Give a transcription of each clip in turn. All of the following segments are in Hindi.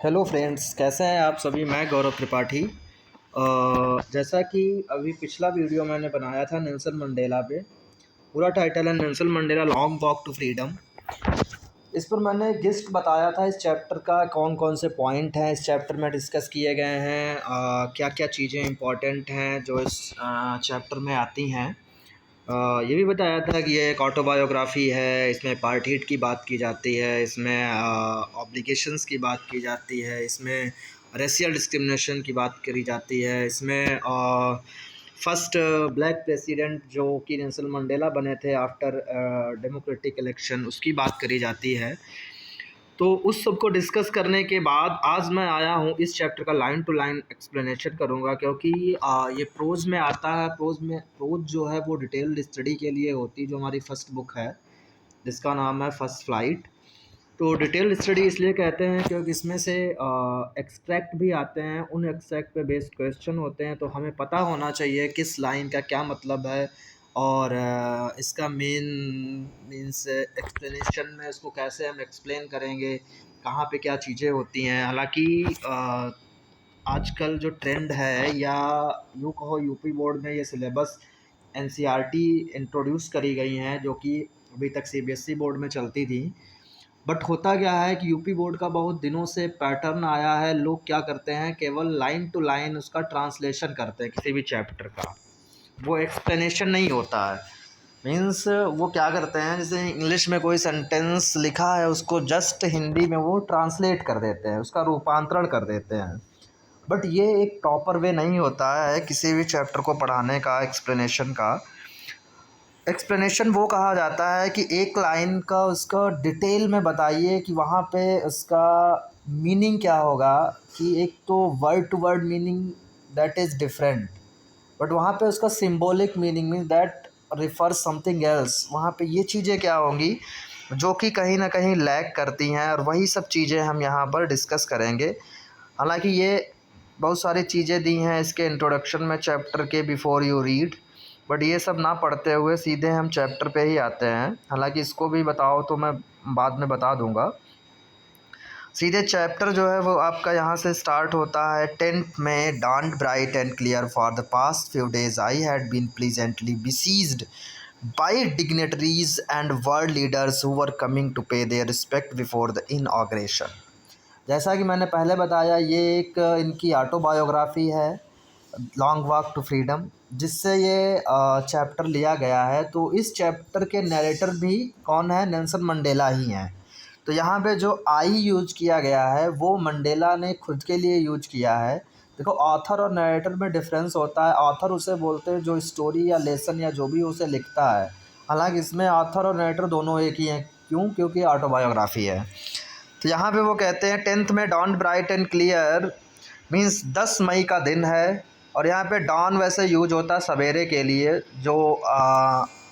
हेलो फ्रेंड्स, कैसे हैं आप सभी। मैं गौरव त्रिपाठी। जैसा कि अभी पिछला वीडियो मैंने बनाया था नेल्सन मंडेला पे। पूरा टाइटल है Nelson Mandela long walk to freedom. इस पर मैंने गेस्ट बताया था इस चैप्टर का कौन कौन से पॉइंट हैं इस चैप्टर में डिस्कस किए गए हैं, क्या क्या चीज़ें इंपॉर्टेंट हैं जो इस चैप्टर में आती हैं। ये भी बताया था कि ये एक ऑटोबायोग्राफी है, इसमें पार्टहीड की बात की जाती है, इसमें ऑब्लिगेशंस की बात की जाती है, इसमें रेशियल डिस्क्रिमिनेशन की बात करी जाती है, इसमें फर्स्ट ब्लैक प्रेसिडेंट जो कि नेल्सन मंडेला बने थे आफ्टर डेमोक्रेटिक इलेक्शन, उसकी बात करी जाती है। तो उस सब को डिस्कस करने के बाद आज मैं आया हूँ इस चैप्टर का लाइन टू लाइन एक्सप्लेनेशन करूँगा, क्योंकि ये प्रोज में आता है। प्रोज जो है वो डिटेल्ड स्टडी के लिए होती है, जो हमारी फर्स्ट बुक है जिसका नाम है फर्स्ट फ्लाइट। तो डिटेल्ड स्टडी इसलिए कहते हैं क्योंकि इसमें से एक्सट्रैक्ट भी आते हैं, उन एक्सट्रैक्ट पे बेस्ड क्वेश्चन होते हैं। तो हमें पता होना चाहिए किस लाइन का क्या मतलब है और इसका मीन्स एक्सप्लेनेशन में इसको कैसे हम एक्सप्लेन करेंगे, कहाँ पे क्या चीज़ें होती हैं। हालांकि आजकल जो ट्रेंड है, या यूँ कहो यूपी बोर्ड में ये सिलेबस एनसीईआरटी इंट्रोड्यूस करी गई हैं, जो कि अभी तक सीबीएसई बोर्ड में चलती थी। बट होता क्या है कि यूपी बोर्ड का बहुत दिनों से पैटर्न आया है, लोग क्या करते हैं केवल लाइन टू लाइन उसका ट्रांसलेशन करते हैं किसी भी चैप्टर का, वो एक्सप्लेनेशन नहीं होता है। मीन्स वो क्या करते हैं, जैसे इंग्लिश में कोई सेंटेंस लिखा है उसको जस्ट हिंदी में वो ट्रांसलेट कर देते हैं, उसका रूपांतरण कर देते हैं। बट ये एक प्रॉपर वे नहीं होता है किसी भी चैप्टर को पढ़ाने का। एक्सप्लेनेशन वो कहा जाता है कि एक लाइन का उसका डिटेल में बताइए कि वहाँ पे उसका मीनिंग क्या होगा। कि एक तो word to word meaning that is different, but वहाँ पे उसका symbolic meaning mean that refers something else. वहाँ पे ये चीज़ें क्या होंगी जो कि कहीं ना कहीं लैग करती हैं, और वही सब चीज़ें हम यहाँ पर डिस्कस करेंगे। हालांकि ये बहुत सारी चीज़ें दी हैं इसके इंट्रोडक्शन में चैप्टर के बिफोर यू रीड, बट ये सब ना पढ़ते हुए सीधे हम चैप्टर पे ही आते हैं। हालांकि इसको भी बताओ तो मैं बाद में बता दूंगा। सीधे चैप्टर जो है वो आपका यहाँ से स्टार्ट होता है। टेंथ में dawned bright and clear for the past few days I had been pleasantly besieged by dignitaries and world leaders who were coming to pay their respect before the inauguration। जैसा कि मैंने पहले बताया, ये एक इनकी ऑटोबायोग्राफी है लॉन्ग वॉक टू फ्रीडम, जिससे ये चैप्टर लिया गया है। तो इस चैप्टर के नरेटर भी कौन है, नेल्सन मंडेला ही हैं। तो यहाँ पे जो आई यूज किया गया है वो मंडेला ने खुद के लिए यूज किया है। देखो, ऑथर और नरेटर में डिफरेंस होता है। ऑथर उसे बोलते हैं जो स्टोरी या लेसन या जो भी उसे लिखता है। हालांकि इसमें ऑथर और नरेटर दोनों एक ही हैं। क्यों? क्योंकि ऑटोबायोग्राफी है। तो यहाँ पे वो कहते हैं टेंथ में dawn bright and clear means 10 मई का दिन है। और यहाँ पे डॉन वैसे यूज होता है सवेरे के लिए, जो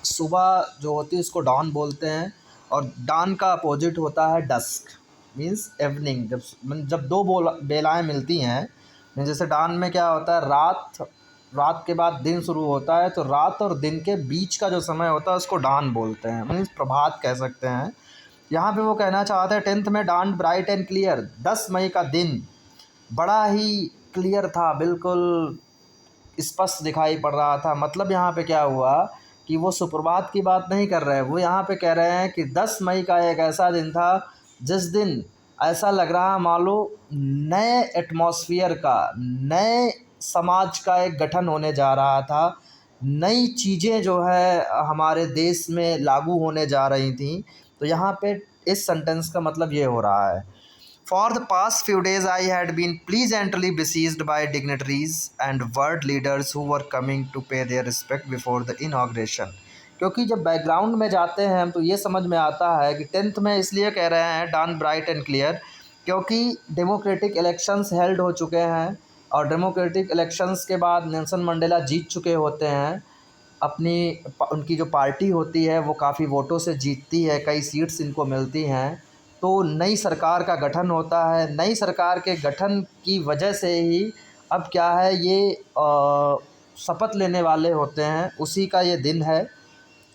सुबह जो होती है उसको डॉन बोलते हैं। और डॉन का अपोजिट होता है डस्क मीन्स इवनिंग। जब दो बेलाएँ मिलती हैं, जैसे डॉन में क्या होता है, रात के बाद दिन शुरू होता है, तो रात और दिन के बीच का जो समय होता है उसको डॉन बोलते हैं, मीन्स प्रभात कह सकते हैं। यहाँ पे वो कहना चाहते हैं टेंथ में डॉन ब्राइट एंड क्लियर, 10 मई का दिन बड़ा ही क्लियर था, बिल्कुल स्पष्ट दिखाई पड़ रहा था। मतलब यहाँ पे क्या हुआ कि वो सुप्रभात की बात नहीं कर रहे हैं, वो यहाँ पे कह रहे हैं कि 10 मई का एक ऐसा दिन था जिस दिन ऐसा लग रहा मानो नए एटमॉस्फेयर का, नए समाज का एक गठन होने जा रहा था। नई चीज़ें जो है हमारे देश में लागू होने जा रही थी। तो यहाँ पे इस सेंटेंस का मतलब ये हो रहा है, For the past few days I had been pleasantly besieged by dignitaries and world leaders who were coming to pay their respect before the inauguration। क्योंकि जब बैकग्राउंड में जाते हैं हम तो ये समझ में आता है कि टेंथ में इसलिए कह रहे हैं डॉन ब्राइट एंड क्लियर, क्योंकि डेमोक्रेटिक इलेक्शंस हेल्ड हो चुके हैं। और डेमोक्रेटिक इलेक्शंस के बाद नेल्सन मंडेला जीत चुके होते हैं। अपनी उनकी जो पार्टी होती है वो काफ़ी वोटों से जीतती है, कई सीट्स इनको मिलती हैं। तो नई सरकार का गठन होता है। नई सरकार के गठन की वजह से ही अब क्या है, ये शपथ लेने वाले होते हैं, उसी का ये दिन है।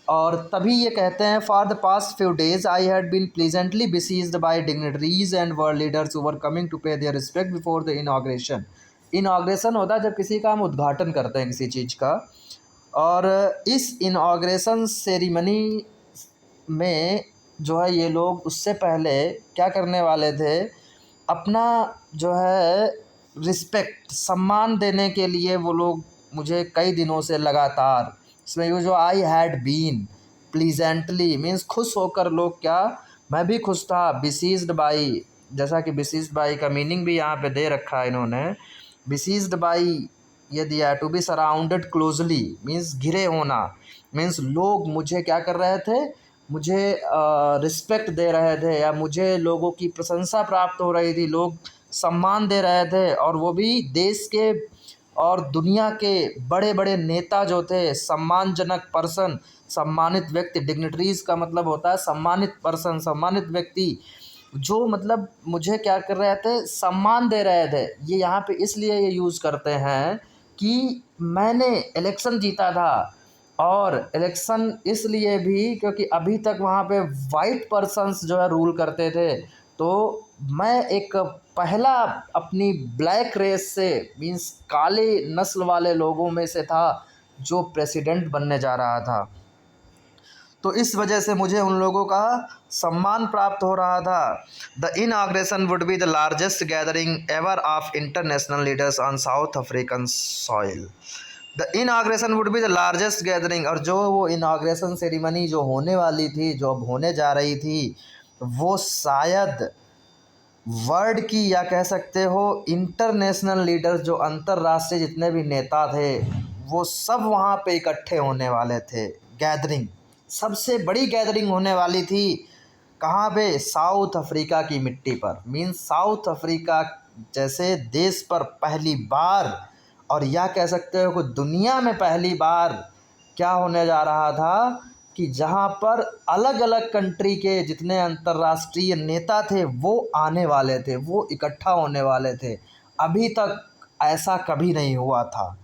और तभी ये कहते हैं, for the past few days I had been pleasantly besieged by dignitaries and world leaders who were coming to pay their respect before the inauguration. Inauguration होता है जब किसी का हम उद्घाटन करते हैं किसी चीज़ का, और इस इनॉग्रेशन सेरिमनी में जो है ये लोग उससे पहले क्या करने वाले थे, अपना जो है रिस्पेक्ट सम्मान देने के लिए वो लोग मुझे कई दिनों से लगातार, इसमें ये जो I had been pleasantly means खुश होकर लोग, क्या मैं भी खुश था, बिसीज्ड बाई, जैसा कि बिसीज्ड बाई का मीनिंग भी यहाँ पे दे रखा है इन्होंने, बिसीज्ड बाई ये दिया, to be surrounded closely means घिरे होना, मीन्स लोग मुझे क्या कर रहे थे, मुझे रिस्पेक्ट दे रहे थे या मुझे लोगों की प्रशंसा प्राप्त हो रही थी, लोग सम्मान दे रहे थे, और वो भी देश के और दुनिया के बड़े बड़े नेता जो थे, सम्मानजनक पर्सन, सम्मानित व्यक्ति, डिग्निटरीज का मतलब होता है सम्मानित पर्सन, सम्मानित व्यक्ति, जो मतलब मुझे क्या कर रहे थे, सम्मान दे रहे थे। ये यहाँ पे इसलिए ये यूज़ करते हैं कि मैंने इलेक्शन जीता था, और इलेक्शन इसलिए भी क्योंकि अभी तक वहाँ पे वाइट पर्सन्स जो है रूल करते थे, तो मैं एक पहला अपनी ब्लैक रेस से मीन्स काले नस्ल वाले लोगों में से था जो प्रेसिडेंट बनने जा रहा था, तो इस वजह से मुझे उन लोगों का सम्मान प्राप्त हो रहा था। The inauguration would be the largest gathering ever of international leaders on south African soil. The inauguration would be the largest gathering, और जो वो इनॉग्रेशन सेरेमनी जो होने वाली थी, जो अब होने जा रही थी, वो शायद वर्ल्ड की या कह सकते हो इंटरनेशनल लीडर्स, जो अंतर्राष्ट्रीय जितने भी नेता थे, वो सब वहाँ पे इकट्ठे होने वाले थे। गैदरिंग, सबसे बड़ी गैदरिंग होने वाली थी कहाँ पे, साउथ अफ्रीका की मिट्टी पर, मीन्स साउथ अफ्रीका जैसे देश पर पहली बार, और या कह सकते हो कि दुनिया में पहली बार क्या होने जा रहा था कि जहाँ पर अलग अलग कंट्री के जितने अंतर्राष्ट्रीय नेता थे वो आने वाले थे, वो इकट्ठा होने वाले थे। अभी तक ऐसा कभी नहीं हुआ था।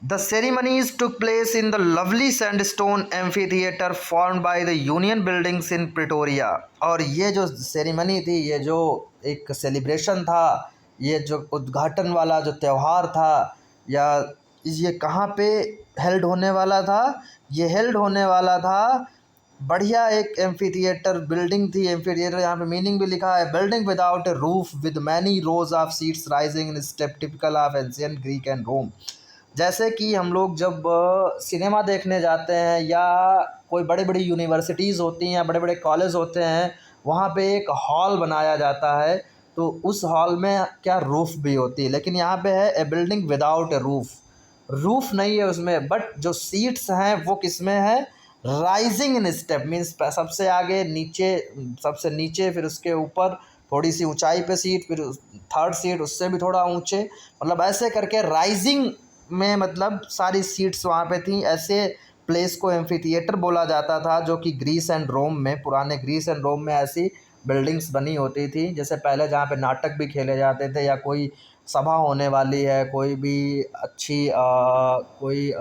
The ceremonies took place in the lovely sandstone amphitheater formed by the Union Buildings in Pretoria। और ये जो सेरेमनी थी, ये जो एक सेलिब्रेशन था, ये जो उद्घाटन वाला जो त्यौहार था, या ये कहाँ पे हेल्ड होने वाला था, ये हेल्ड होने वाला था बढ़िया एक एम्फीथिएटर बिल्डिंग थी। एम्फीथिएटर यहाँ पे मीनिंग भी लिखा है, building without a roof with many rows of seats rising in step typical of ancient Greek and Rome. जैसे कि हम लोग जब सिनेमा देखने जाते हैं या कोई बड़ी बड़ी यूनिवर्सिटीज़ होती हैं या बड़े बड़े कॉलेज होते हैं, वहाँ पे एक हॉल बनाया जाता है, तो उस हॉल में क्या रूफ़ भी होती है, लेकिन यहाँ पे है ए बिल्डिंग विदाउट ए रूफ़ नहीं है उसमें, बट जो सीट्स हैं वो किस में है, राइजिंग इन स्टेप मीन्स सबसे आगे नीचे, सबसे नीचे, फिर उसके ऊपर थोड़ी सी ऊंचाई पे सीट, फिर थर्ड सीट उससे भी थोड़ा ऊंचे, मतलब ऐसे करके राइजिंग में मतलब सारी सीट्स वहाँ पे थी। ऐसे प्लेस को एम्फीथिएटर बोला जाता था, जो कि ग्रीस एंड रोम में, पुराने ग्रीस एंड रोम में ऐसी बिल्डिंग्स बनी होती थी। जैसे पहले जहाँ पे नाटक भी खेले जाते थे या कोई सभा होने वाली है, कोई भी अच्छी कोई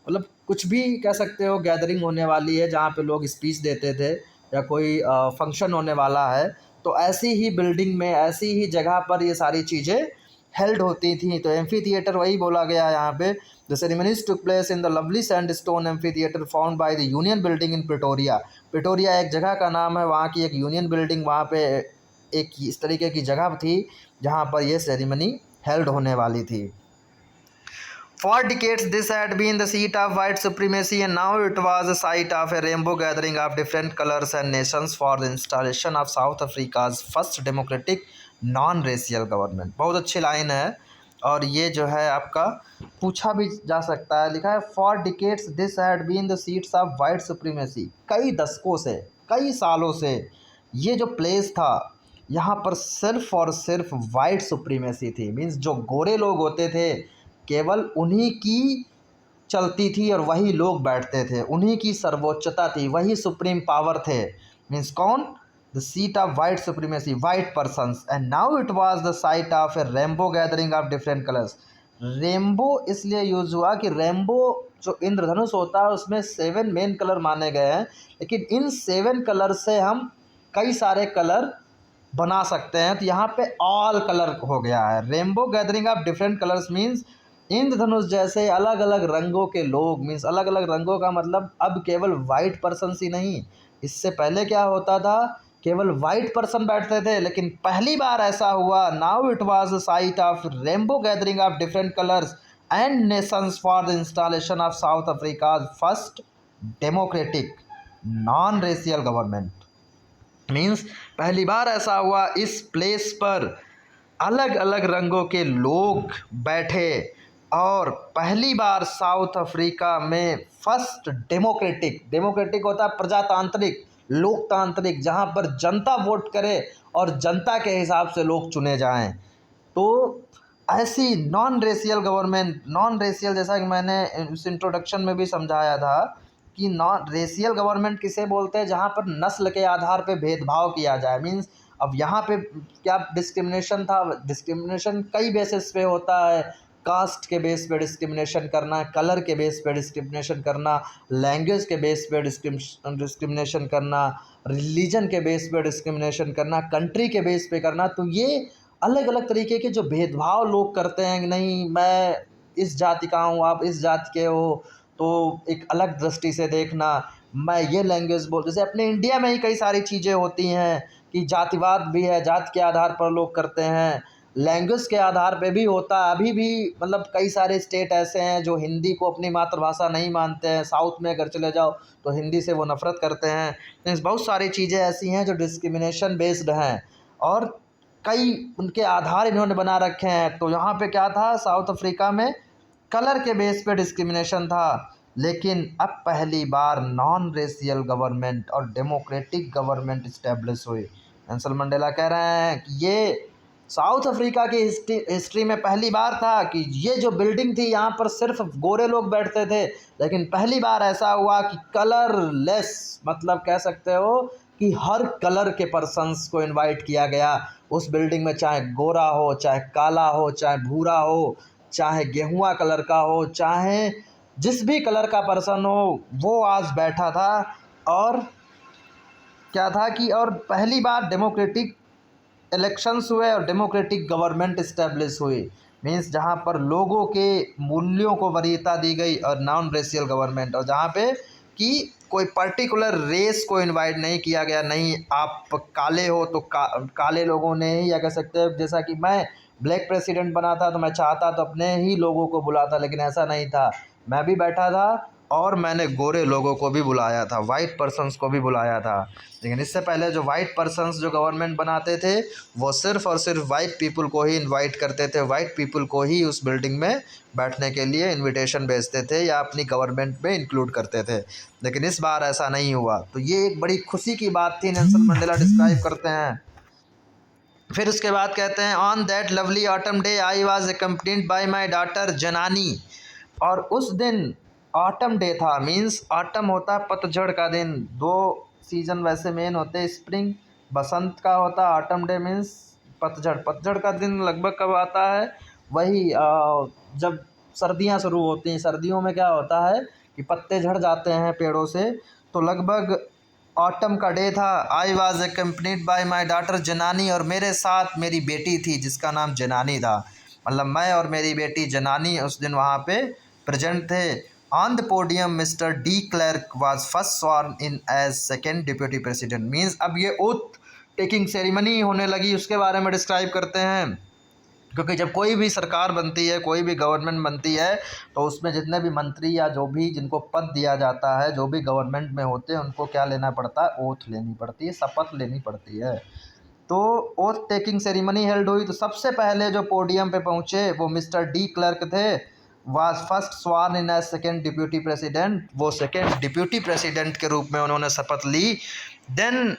मतलब कुछ भी कह सकते हो, गैदरिंग होने वाली है जहाँ पे लोग स्पीच देते थे या कोई फंक्शन होने वाला है, तो ऐसी ही बिल्डिंग में, ऐसी ही जगह पर ये सारी चीज़ें हेल्ड होती थी। तो एम्फीथिएटर वही बोला गया है यहाँ पे। The ceremonies took place in the lovely sandstone amphitheatre found by the Union building in Pretoria. Pretoria एक जगह का नाम है, वहाँ की एक यूनियन बिल्डिंग, वहाँ पे एक इस तरीके की जगह थी जहाँ पर यह सेरेमनी हेल्ड होने वाली थी। For decades this had been the seat of white supremacy, and now it was the site of a rainbow gathering of different colors and nations for the installation of South Africa's first democratic non-racial government। बहुत अच्छी लाइन है, और ये जो है आपका पूछा भी जा सकता है। लिखा है For decades this had been the seats of white supremacy। कई दशकों से, कई सालों से ये जो प्लेस था, यहाँ पर सिर्फ और सिर्फ वाइट सुप्रीमेसी थी, मीन्स जो गोरे लोग होते थे केवल उन्हीं की चलती थी और वही लोग बैठते थे, उन्हीं की सर्वोच्चता थी, वही सुप्रीम पावर थे। मीन्स कौन, the seat of white supremacy, white persons. And now it was the site of A rainbow gathering of different colours. Rainbow इसलिए यूज़ हुआ कि रेनबो जो इंद्रधनुष होता है उसमें 7 मेन कलर माने गए हैं, लेकिन इन 7 कलर से हम कई सारे कलर बना सकते हैं। तो यहाँ पे ऑल कलर हो गया है। Rainbow gathering of different colours means इंद्रधनुष जैसे अलग अलग रंगों के लोग, मीन्स अलग अलग रंगों का मतलब अब केवल वाइट पर्सन ही नहीं, इससे पहले क्या होता था, केवल वाइट पर्सन बैठते थे, लेकिन पहली बार ऐसा हुआ, now it was a site of rainbow gathering of different colours and Nations for the installation of south Africa first democratic non racial government. Means पहली बार ऐसा हुआ इस प्लेस पर अलग अलग रंगों के लोग बैठे और पहली बार साउथ अफ्रीका में फर्स्ट डेमोक्रेटिक, डेमोक्रेटिक होता है प्रजातांत्रिक, लोकतांत्रिक, जहाँ पर जनता वोट करे और जनता के हिसाब से लोग चुने जाएं। तो ऐसी non racial government, non racial जैसा कि मैंने इस इंट्रोडक्शन में भी समझाया था कि नॉन रेशियल गवर्नमेंट किसे बोलते हैं, जहाँ पर नस्ल के आधार पे भेदभाव किया जाए। मीन्स अब यहाँ पे क्या डिस्क्रिमिनेशन था, डिस्क्रिमिनेशन कई बेसिस पे होता है, कास्ट के बेस पे डिस्क्रिमिनेशन करना, कलर के बेस पे डिस्क्रिमिनेशन करना, लैंग्वेज के बेस पे डिस्क्रिमिनेशन करना, रिलीजन के बेस पे डिस्क्रिमिनेशन करना, कंट्री के बेस पे करना। तो ये अलग अलग तरीके के जो भेदभाव लोग करते हैं कि नहीं मैं इस जाति का हूँ, आप इस जाति के हो, तो एक अलग दृष्टि से देखना, मैं ये लैंग्वेज बोल, जैसे अपने इंडिया में ही कई सारी चीज़ें होती हैं कि जातिवाद भी है, जाति के आधार पर लोग करते हैं, लैंग्वेज के आधार पे भी होता है। अभी भी मतलब कई सारे स्टेट ऐसे हैं जो हिंदी को अपनी मातृभाषा नहीं मानते हैं, साउथ में अगर चले जाओ तो हिंदी से वो नफ़रत करते हैं। मीन्स बहुत सारी चीज़ें ऐसी हैं जो डिस्क्रिमिनेशन बेस्ड हैं और कई उनके आधार इन्होंने बना रखे हैं। तो यहाँ पे क्या था, साउथ अफ्रीका में कलर के बेस पे डिस्क्रिमिनेशन था, लेकिन अब पहली बार नॉन रेशियल गवर्नमेंट और डेमोक्रेटिक गवर्नमेंट इस्टेब्लिश हुई। नेल्सन मंडेला कह रहे हैं कि ये साउथ अफ्रीका की हिस्ट्री में पहली बार था कि ये जो बिल्डिंग थी यहाँ पर सिर्फ गोरे लोग बैठते थे, लेकिन पहली बार ऐसा हुआ कि कलरलेस, मतलब कह सकते हो कि हर कलर के पर्सन्स को इनवाइट किया गया उस बिल्डिंग में, चाहे गोरा हो, चाहे काला हो, चाहे भूरा हो, चाहे गेहुआ कलर का हो, चाहे जिस भी कलर का पर्सन हो, वो आज बैठा था। और क्या था कि और पहली बार डेमोक्रेटिक इलेक्शंस हुए और डेमोक्रेटिक गवर्नमेंट इस्टेब्लिश हुई। मीन्स जहाँ पर लोगों के मूल्यों को वरीयता दी गई और नॉन रेशियल गवर्नमेंट, और जहाँ पे कि कोई पर्टिकुलर रेस को इनवाइट नहीं किया गया, नहीं आप काले हो तो काले लोगों ने ही, या कह सकते हैं जैसा कि मैं ब्लैक प्रेसिडेंट बना था तो मैं चाहता तो अपने ही लोगों को बुलाता, लेकिन ऐसा नहीं था, मैं भी बैठा था और मैंने गोरे लोगों को भी बुलाया था, वाइट पर्सन्स को भी बुलाया था। लेकिन इससे पहले जो वाइट पर्सन्स जो गवर्नमेंट बनाते थे वो सिर्फ़ और सिर्फ वाइट पीपल को ही इनवाइट करते थे, वाइट पीपल को ही उस बिल्डिंग में बैठने के लिए इनविटेशन भेजते थे या अपनी गवर्नमेंट में इंक्लूड करते थे। लेकिन इस बार ऐसा नहीं हुआ, तो ये एक बड़ी खुशी की बात थी, नेल्सन मंडेला डिस्क्राइब करते हैं। फिर उसके बाद कहते हैं on that lovely autumn day I was accompanied by my daughter जनानी। और उस दिन ऑटम डे था, मीन्स ऑटम होता है पतझड़ का दिन, दो सीज़न वैसे मेन होते हैं, स्प्रिंग बसंत का होता है, ऑटम डे मीन्स पतझड़। पतझड़ का दिन लगभग कब आता है, वही जब सर्दियां शुरू होती हैं। सर्दियों में क्या होता है कि पत्ते झड़ जाते हैं पेड़ों से, तो लगभग ऑटम का डे था। I was accompanied by my daughter जनानी, और मेरे साथ मेरी बेटी थी जिसका नाम जनानी था, मतलब मैं और मेरी बेटी जनानी उस दिन वहाँ पे प्रेजेंट थे। On the podium Mister D Klerk was first sworn in as second deputy president. Means अब ये ओथ टेकिंग सेरेमनी होने लगी, उसके बारे में डिस्क्राइब करते हैं। क्योंकि जब कोई भी सरकार बनती है, कोई भी गवर्नमेंट बनती है, तो उसमें जितने भी मंत्री या जो भी जिनको पद दिया जाता है, जो भी गवर्नमेंट में होते हैं, उनको क्या लेना पड़ता है, ओथ लेनी पड़ती है, शपथ लेनी पड़ती है। तो ओथ टेकिंग सेरेमनी हेल्ड हुई, तो सबसे पहले जो पोडियम पे पहुँचे वो मिस्टर डी क्लर्क थे। Was first sworn in as second deputy president, वो सेकेंड डिप्यूटी प्रेसिडेंट के रूप में उन्होंने शपथ ली। Then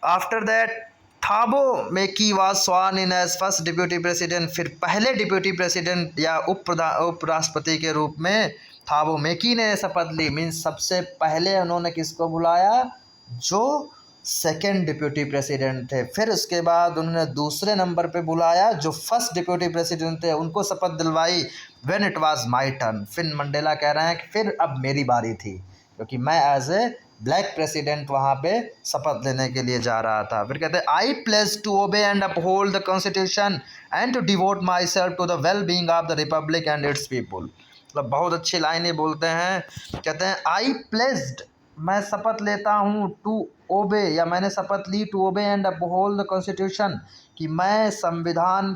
after that Thabo Mbeki was sworn in as first deputy president, फिर पहले डिप्यूटी प्रेसिडेंट या उपराष्ट्रपति के रूप में थाबो मेकी ने शपथ ली। मीन्स सबसे पहले उन्होंने किसको बुलाया, जो सेकंड डिप्यूटी प्रेसिडेंट थे। फिर उसके बाद उन्होंने दूसरे नंबर पे बुलाया जो फर्स्ट डिप्यूटी प्रेसिडेंट थे, उनको शपथ दिलवाई। When it was my turn, फिर मंडेला कह रहे हैं कि फिर अब मेरी बारी थी, क्योंकि मैं एज ए ब्लैक प्रेसिडेंट वहाँ पे शपथ लेने के लिए जा रहा था। फिर कहते हैं I pledge to obey and uphold the constitution and to devote myself to the well being of the republic and its people. मतलब बहुत अच्छी लाइन ये बोलते हैं। कहते हैं आई प्लेज्ड, मैं शपथ लेता हूँ, टू ओबे, या मैंने शपथ ली, to obey and uphold the constitution, कि मैं संविधान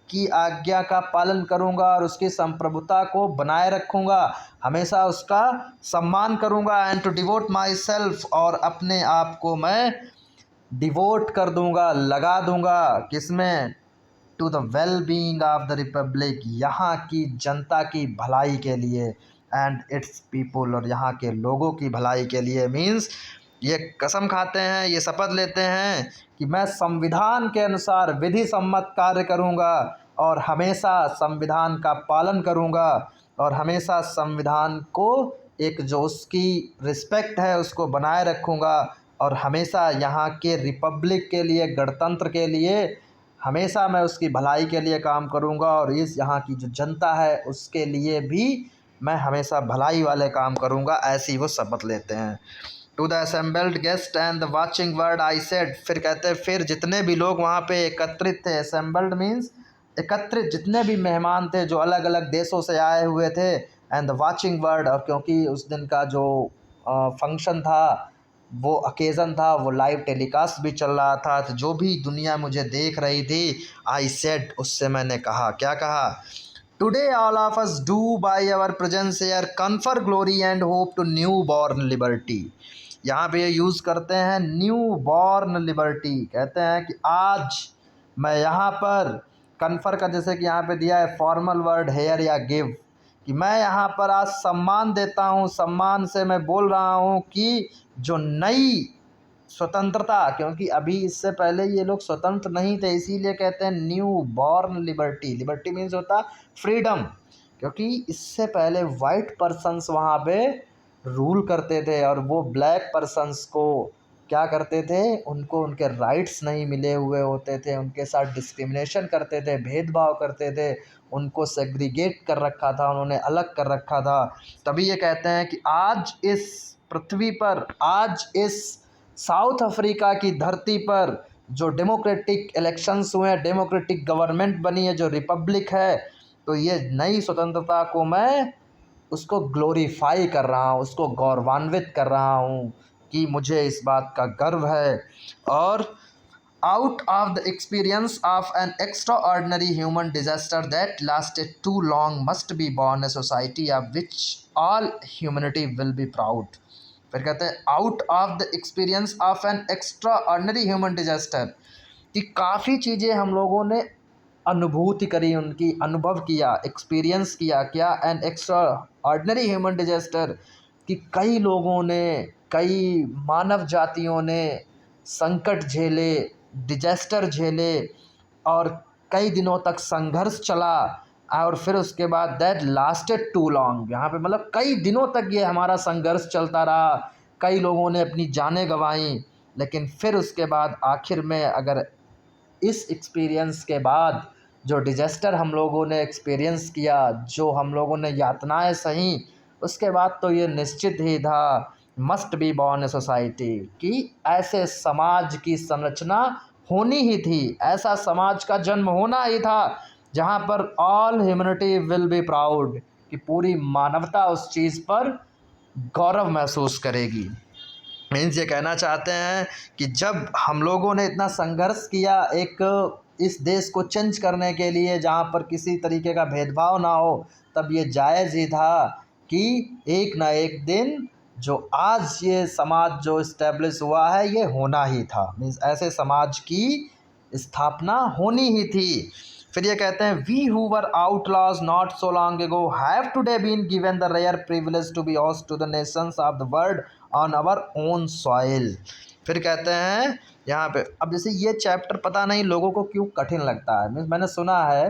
की आज्ञा का पालन करूंगा और उसकी संप्रभुता को बनाए रखूंगा, हमेशा उसका सम्मान करूंगा। And to devote myself, और अपने आप को मैं डिवोट कर दूंगा, लगा दूंगा, किसमें, to the well being of the republic, यहाँ की जनता की भलाई के लिए, एंड इट्स पीपल, और यहाँ के लोगों की भलाई के लिए। मीन्स ये कसम खाते हैं, ये शपथ लेते हैं कि मैं संविधान के अनुसार विधि सम्मत कार्य करूँगा और हमेशा संविधान का पालन करूँगा और हमेशा संविधान को एक जो उसकी रिस्पेक्ट है उसको बनाए रखूँगा और हमेशा यहाँ के रिपब्लिक के लिए, गणतंत्र के लिए, हमेशा मैं उसकी भलाई के लिए काम करूँगा और इस यहाँ की जो जनता है उसके लिए भी मैं हमेशा भलाई वाले काम करूँगा। ऐसी वो शपथ लेते हैं। To the assembled guest and the watching word I said, फिर कहते हैं फिर जितने भी लोग वहाँ पे एकत्रित थे, असेंबल्ड मीन्स एकत्रित, जितने भी मेहमान थे जो अलग अलग देशों से आए हुए थे, एंड द वाचिंग वर्ड, और क्योंकि उस दिन का जो फंक्शन था, वो ओकेज़न था, वो लाइव टेलीकास्ट भी चल रहा था, तो जो भी दुनिया मुझे देख रही थी, आई सेड, उससे मैंने कहा, क्या कहा, today all of us do by our presence here confer glory and hope to new born liberty. यहाँ पे ये यूज़ करते हैं न्यू बॉर्न लिबर्टी, कहते हैं कि आज मैं यहाँ पर, कन्फर का जैसे कि यहाँ पे दिया है फॉर्मल वर्ड हेयर या गिव, कि मैं यहाँ पर आज सम्मान देता हूँ, सम्मान से मैं बोल रहा हूँ कि जो नई स्वतंत्रता, क्योंकि अभी इससे पहले ये लोग स्वतंत्र नहीं थे, इसीलिए कहते हैं new born liberty. Liberty means होता फ्रीडम, क्योंकि इससे पहले वाइट पर्सन्स वहाँ पे रूल करते थे और वो ब्लैक पर्सन्स को क्या करते थे, उनको उनके राइट्स नहीं मिले हुए होते थे, उनके साथ डिस्क्रिमिनेशन करते थे, भेदभाव करते थे, उनको सेग्रीगेट कर रखा था, उन्होंने अलग कर रखा था। तभी ये कहते हैं कि आज इस पृथ्वी पर, आज इस साउथ अफ्रीका की धरती पर जो डेमोक्रेटिक इलेक्शंस हुए हैं, डेमोक्रेटिक गवर्नमेंट बनी है, जो रिपब्लिक है, तो ये नई स्वतंत्रता को मैं उसको ग्लोरीफाई कर रहा हूँ, उसको गौरवान्वित कर रहा हूँ कि मुझे इस बात का गर्व है। और out of the experience of an extraordinary human disaster that lasted too long must be born a society of which all humanity will be proud. फिर कहते हैं out of the experience of an extraordinary human disaster, कि काफ़ी चीज़ें हम लोगों ने अनुभूति करी, उनकी अनुभव किया, एक्सपीरियंस किया, क्या, N extraordinary human disaster, कि कई लोगों ने, कई मानव जातियों ने संकट झेले, डिजास्टर झेले और कई दिनों तक संघर्ष चला, और फिर उसके बाद दैट लास्टेड टू लॉन्ग, यहाँ पे मतलब कई दिनों तक ये हमारा संघर्ष चलता रहा, कई लोगों ने अपनी जानें गंवाई, लेकिन फिर उसके बाद आखिर में अगर इस एक्सपीरियंस के बाद जो डिजास्टर हम लोगों ने एक्सपीरियंस किया, जो हम लोगों ने यातनाएं सही, उसके बाद तो ये निश्चित ही था, must be born a society, कि ऐसे समाज की संरचना होनी ही थी, ऐसा समाज का जन्म होना ही था जहाँ पर all humanity will be proud, कि पूरी मानवता उस चीज़ पर गौरव महसूस करेगी। मीन्स ये कहना चाहते हैं कि जब हम लोगों ने इतना संघर्ष किया एक इस देश को चेंज करने के लिए, जहाँ पर किसी तरीके का भेदभाव ना हो, तब ये जायज़ ही था कि एक ना एक दिन जो आज ये समाज जो इस्टेब्लिश हुआ है, ये होना ही था। मीन्स ऐसे समाज की स्थापना होनी ही थी। फिर ये कहते हैं we who were outlaws not so long ago have today been given the rare privilege to be host to the nations of the world on our own soil. फिर कहते हैं यहाँ पे, अब जैसे ये चैप्टर पता नहीं लोगों को क्यों कठिन लगता है। मीन्स मैंने सुना है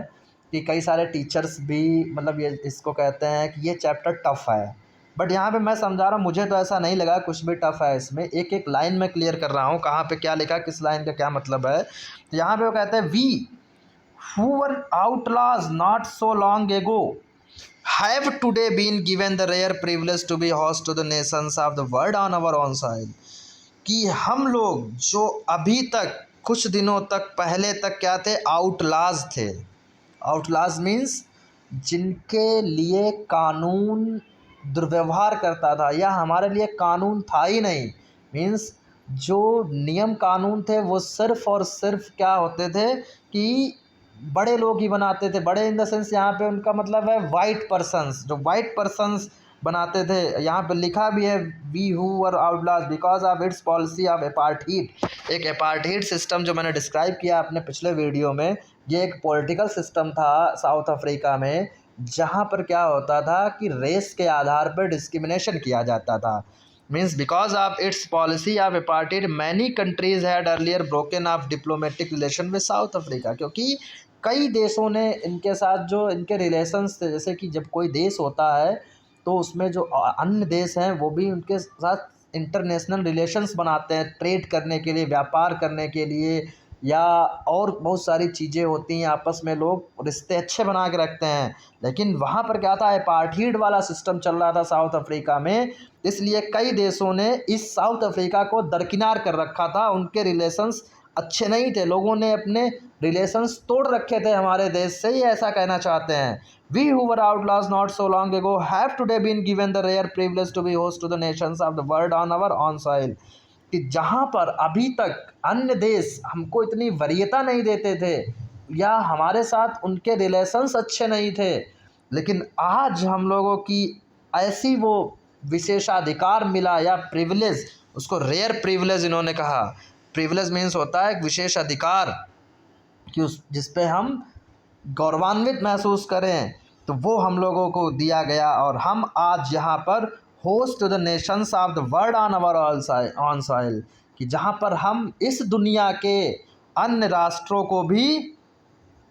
कि कई सारे टीचर्स भी मतलब ये इसको कहते हैं कि ये चैप्टर टफ है, बट यहाँ पे मैं समझा रहा हूँ, मुझे तो ऐसा नहीं लगा कुछ भी टफ है इसमें। एक एक लाइन में क्लियर कर रहा हूँ कहाँ पे क्या लिखा, किस लाइन का क्या मतलब है। तो यहाँ पे वो कहते हैं we who were outlaws not so long ago have today been given the rare privilege to be host to the nations of the world on our own soil। कि हम लोग जो अभी तक कुछ दिनों तक पहले तक क्या थे, आउटलाज थे। आउटलाज मीन्स जिनके लिए कानून दुर्व्यवहार करता था, या हमारे लिए कानून था ही नहीं। मीन्स जो नियम कानून थे वो सिर्फ़ और सिर्फ क्या होते थे कि बड़े लोग ही बनाते थे। बड़े इन द सेंस यहाँ पे उनका मतलब है वाइट पर्सन्स, जो वाइट पर्सन्स बनाते थे। यहाँ पे लिखा भी है we who were outlaws because of its policy of apartheid. एक अपार्थाइड सिस्टम जो मैंने डिस्क्राइब किया अपने पिछले वीडियो में, ये एक पॉलिटिकल सिस्टम था साउथ अफ्रीका में, जहाँ पर क्या होता था कि रेस के आधार पर डिस्क्रिमिनेशन किया जाता था। Means because of its policy of apartheid many countries had earlier broken of diplomatic relation with south Africa. क्योंकि कई देशों ने इनके साथ जो इनके रिलेशंस थे, जैसे कि जब कोई देश होता है तो उसमें जो अन्य देश हैं वो भी उनके साथ इंटरनेशनल रिलेशंस बनाते हैं, ट्रेड करने के लिए, व्यापार करने के लिए, या और बहुत सारी चीज़ें होती हैं, आपस में लोग रिश्ते अच्छे बना के रखते हैं। लेकिन वहाँ पर क्या था, अपार्थाइड वाला सिस्टम चल रहा था साउथ अफ्रीका में, इसलिए कई देशों ने इस साउथ अफ्रीका को दरकिनार कर रखा था। उनके रिलेशंस अच्छे नहीं थे, लोगों ने अपने रिलेशंस तोड़ रखे थे हमारे देश से, ये ऐसा कहना चाहते हैं। We who were outlaws not so long ago have today been given the rare privilege to be host to the nations of the world on our own soil. कि जहाँ पर अभी तक अन्य देश हमको इतनी वरीयता नहीं देते थे, या हमारे साथ उनके रिलेशंस अच्छे नहीं थे, लेकिन आज हम लोगों की ऐसी वो विशेषाधिकार मिला, या प्रिविलेज, उसको रेयर प्रिविलेज इन्होंने कहा। प्रिविलेज मीन्स होता है एक विशेष अधिकार कि उस जिस पे हम गौरवान्वित महसूस करें, तो वो हम लोगों को दिया गया। और हम आज यहाँ पर host to the nations of the world on our own soil, कि जहाँ पर हम इस दुनिया के अन्य राष्ट्रों को भी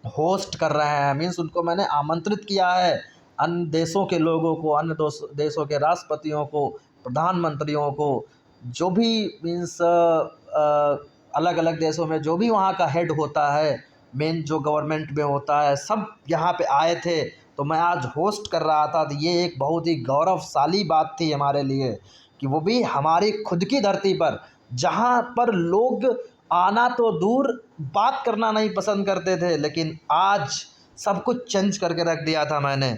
होस्ट कर रहे हैं। मीन्स उनको मैंने आमंत्रित किया है, अन्य देशों के लोगों को, अन्य देशों के राष्ट्रपतियों को, प्रधानमंत्रियों को, जो भी मीन्स अलग अलग देशों में जो भी वहाँ का हेड होता है, मेन जो गवर्नमेंट में होता है, सब यहाँ पे आए थे। तो मैं आज होस्ट कर रहा था, तो ये एक बहुत ही गौरवशाली बात थी हमारे लिए, कि वो भी हमारी खुद की धरती पर, जहाँ पर लोग आना तो दूर, बात करना नहीं पसंद करते थे, लेकिन आज सब कुछ चेंज करके रख दिया था मैंने।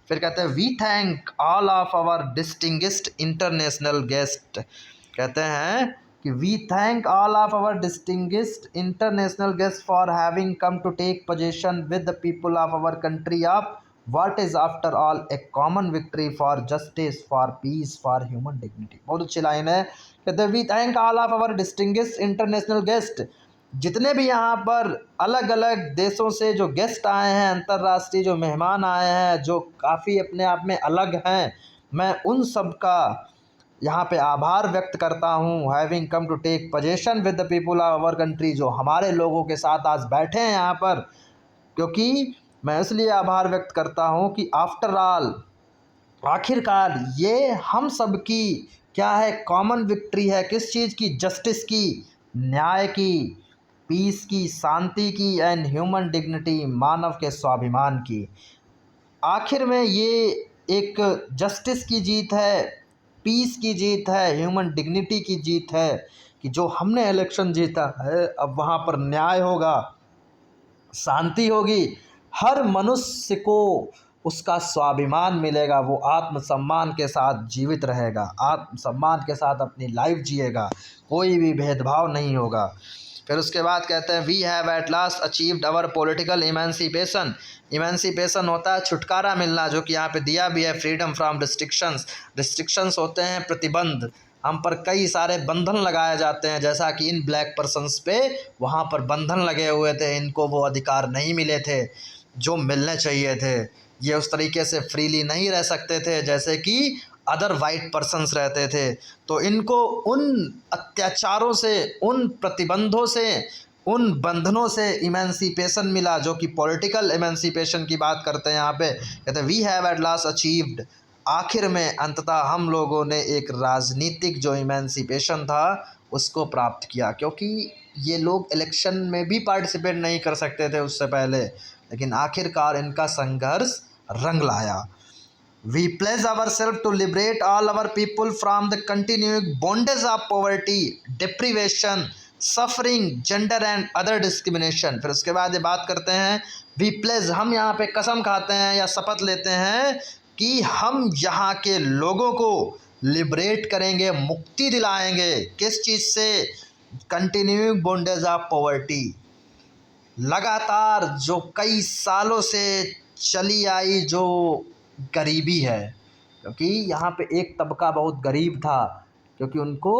फिर कहते हैं we thank all of our distinguished international guest. कहते हैं कि we thank all of our distinguished international guest for having come to take position with the people of our country of what is after all a common victory for justice, for peace, for human dignity. बहुत अच्छी लाइन है। कहते हैं we thank all of our distinguished international guest, जितने भी यहाँ पर अलग अलग देशों से जो गेस्ट आए हैं, अंतर्राष्ट्रीय जो मेहमान आए हैं, जो काफ़ी अपने आप में अलग हैं, मैं उन सब का यहाँ पे आभार व्यक्त करता हूँ। Having come to take position with the people of our country, जो हमारे लोगों के साथ आज बैठे हैं यहाँ पर, क्योंकि मैं इसलिए आभार व्यक्त करता हूँ कि आफ्टर ऑल, आखिरकार ये हम सब की क्या है, कॉमन विक्ट्री है। किस चीज़ की? जस्टिस की, न्याय की, पीस की, शांति की, एंड ह्यूमन डिग्निटी, मानव के स्वाभिमान की। आखिर में ये एक जस्टिस की जीत है, पीस की जीत है, ह्यूमन डिग्निटी की जीत है, कि जो हमने इलेक्शन जीता है, अब वहाँ पर न्याय होगा, शांति होगी, हर मनुष्य को उसका स्वाभिमान मिलेगा, वो आत्मसम्मान के साथ जीवित रहेगा, आत्मसम्मान के साथ अपनी लाइफ जिएगा, कोई भी भेदभाव नहीं होगा। फिर उसके बाद कहते हैं we have at last achieved our political emancipation. Emancipation होता है छुटकारा मिलना, जो कि यहाँ पे दिया भी है, फ्रीडम फ्रॉम रिस्ट्रिक्शंस। रिस्ट्रिक्शंस होते हैं प्रतिबंध, हम पर कई सारे बंधन लगाए जाते हैं, जैसा कि इन ब्लैक पर्सन्स पे वहाँ पर बंधन लगे हुए थे, इनको वो अधिकार नहीं मिले थे जो मिलने चाहिए थे। ये उस तरीके से फ्रीली नहीं रह सकते थे जैसे कि अदर वाइट पर्सन्स रहते थे। तो इनको उन अत्याचारों से, उन प्रतिबंधों से, उन बंधनों से इमेंसिपेशन मिला, जो कि पॉलिटिकल इमेंसिपेशन की बात करते हैं यहाँ पे। कहते हैं we have at last achieved आखिर में अंततः हम लोगों ने एक राजनीतिक जो इमेंसिपेशन था उसको प्राप्त किया, क्योंकि ये लोग इलेक्शन में भी पार्टिसिपेट नहीं कर सकते थे उससे पहले, लेकिन आखिरकार इनका संघर्ष रंग लाया। We pledge ourselves to liberate all our people from the continuing bondage of poverty, deprivation, suffering, gender and other discrimination। फिर उसके बाद ये बात करते हैं we pledge, हम यहाँ पे कसम खाते हैं या शपथ लेते हैं कि हम यहाँ के लोगों को लिबरेट करेंगे, मुक्ति दिलाएंगे। किस चीज़ से? कंटिन्यूइंग बॉन्डेज ऑफ पॉवर्टी, लगातार जो कई सालों से चली आई जो गरीबी है, क्योंकि यहाँ पे एक तबका बहुत गरीब था, क्योंकि उनको